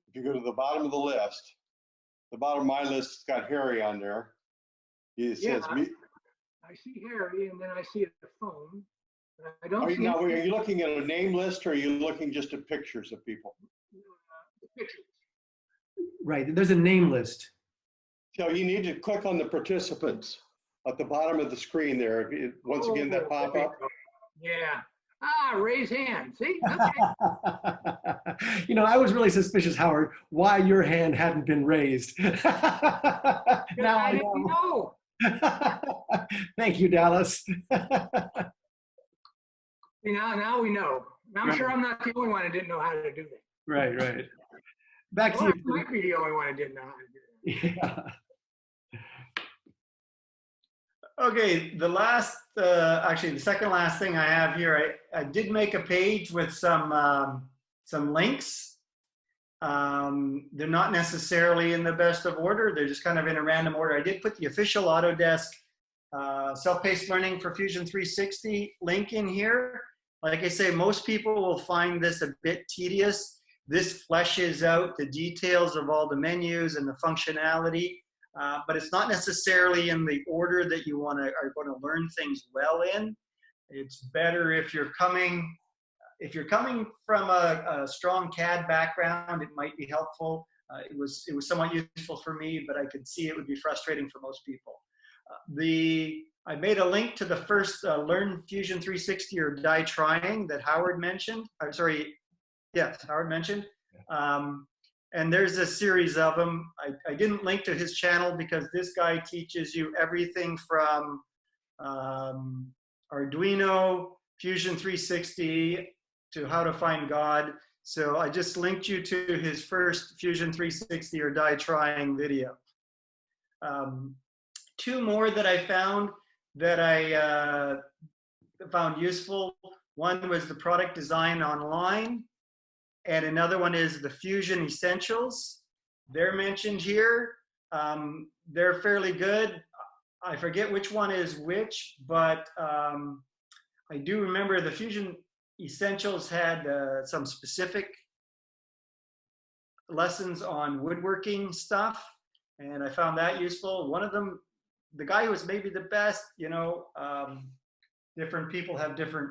If you go to the bottom of the list, the bottom of my list has got Harry on there. It says me. I see Harry, and then I see the phone. I don't see. Now, are you looking at a name list, or are you looking just at pictures of people? The pictures. Right. There's a name list. So you need to click on the participants at the bottom of the screen there. Once again, that pop up. Yeah. Raise hand. See? Okay. I was really suspicious, Howard, why your hand hadn't been raised. Now I didn't know. Thank you, Dallas. Now we know. Now I'm sure I'm not the only one who didn't know how to do that. Right. Back to Well, I you. might be the only one that didn't know how to do that. Yeah. Okay, the last, actually the second last thing I have here, I did make a page with some links. They're not necessarily in the best of order. They're just kind of in a random order. I did put the official Autodesk self-paced learning for Fusion 360 link in here. Like I say, most people will find this a bit tedious. This fleshes out the details of all the menus and the functionality. But it's not necessarily in the order that you are going to learn things well in. It's better if you're coming from a strong CAD background, it might be helpful. It was somewhat useful for me, but I could see it would be frustrating for most people. I made a link to the first Learn Fusion 360 or Die Trying that Howard mentioned. Yes, Howard mentioned. And there's a series of them. I didn't link to his channel because this guy teaches you everything from Arduino, Fusion 360, to how to find God. So I just linked you to his first Fusion 360 or Die Trying video. Two more that I found that I found useful. One was the product design online. And another one is the Fusion Essentials. They're mentioned here. They're fairly good. I forget which one is which, but I do remember the Fusion Essentials had some specific lessons on woodworking stuff, and I found that useful. One of them, the guy who was maybe the best, different people have different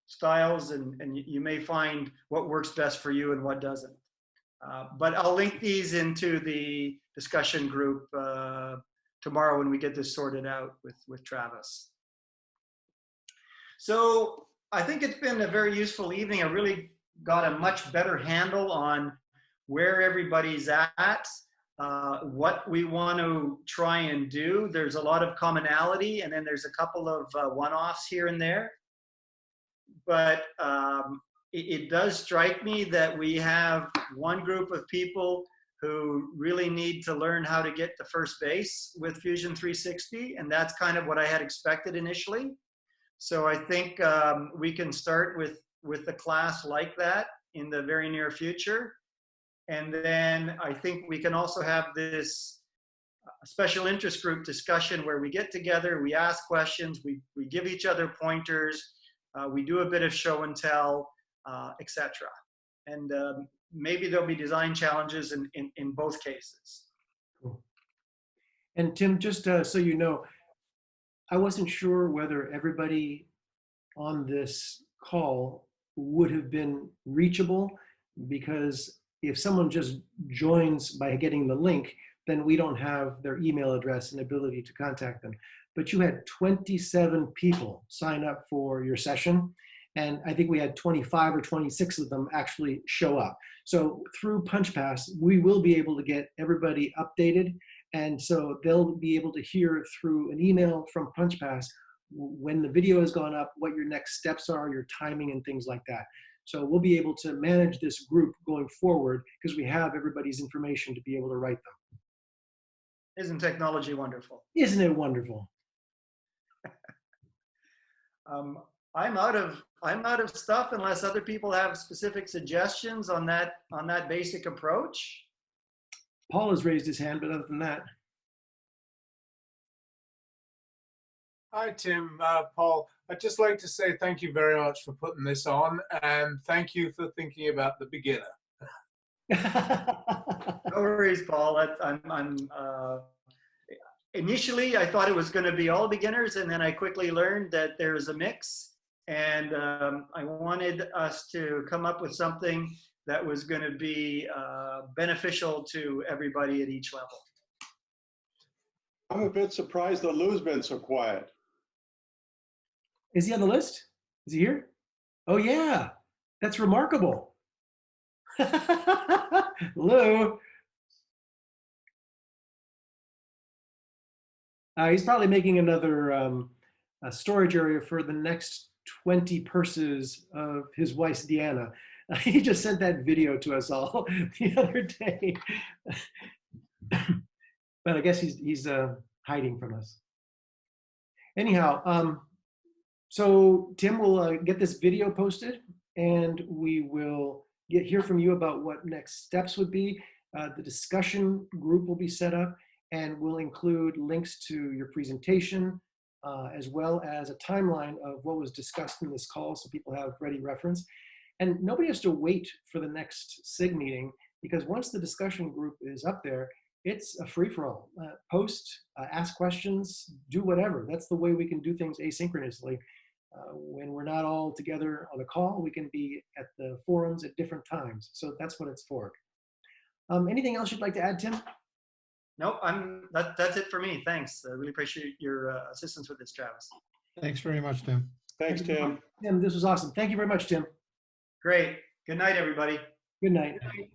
styles, and you may find what works best for you and what doesn't. But I'll link these into the discussion group tomorrow when we get this sorted out with Travis. So I think it's been a very useful evening. I really got a much better handle on where everybody's at, what we want to try and do. There's a lot of commonality, and then there's a couple of one-offs here and there. But it does strike me that we have one group of people who really need to learn how to get to first base with Fusion 360, and that's kind of what I had expected initially. So I think we can start with the class like that in the very near future. And then I think we can also have this special interest group discussion where we get together, we ask questions, we give each other pointers, we do a bit of show and tell, etc. And maybe there'll be design challenges in both cases. Cool. And Tim, just so you know, I wasn't sure whether everybody on this call would have been reachable, because if someone just joins by getting the link, then we don't have their email address and ability to contact them. But you had 27 people sign up for your session, and I think we had 25 or 26 of them actually show up. So through PunchPass, we will be able to get everybody updated, and so they'll be able to hear through an email from PunchPass when the video has gone up, what your next steps are, your timing, and things like that. So we'll be able to manage this group going forward because we have everybody's information to be able to write them. Isn't technology wonderful? Isn't it wonderful? I'm out of stuff unless other people have specific suggestions on that basic approach. Paul has raised his hand, but other than that. Hi, Tim, Paul. I'd just like to say thank you very much for putting this on, and thank you for thinking about the beginner. No worries, Paul. Initially, I thought it was going to be all beginners, and then I quickly learned that there's a mix, and I wanted us to come up with something that was going to be beneficial to everybody at each level. I'm a bit surprised that Lou's been so quiet. Is he on the list? Is he here? Oh yeah, that's remarkable. Lou. He's probably making another storage area for the next 20 purses of his wife, Deanna. He just sent that video to us all the other day. But I guess he's hiding from us. Anyhow, so Tim will get this video posted, and we will hear from you about what next steps would be. The discussion group will be set up, and we'll include links to your presentation, as well as a timeline of what was discussed in this call so people have ready reference. And nobody has to wait for the next SIG meeting, because once the discussion group is up there, it's a free-for-all. Post, ask questions, do whatever. That's the way we can do things asynchronously. When we're not all together on a call, we can be at the forums at different times. So that's what it's for. Anything else you'd like to add, Tim? Nope, that's it for me. Thanks. I really appreciate your assistance with this, Travis. Thanks very much, Tim. Thanks, Tim. Tim, this was awesome. Thank you very much, Tim. Great. Good night, everybody. Good night. Good night.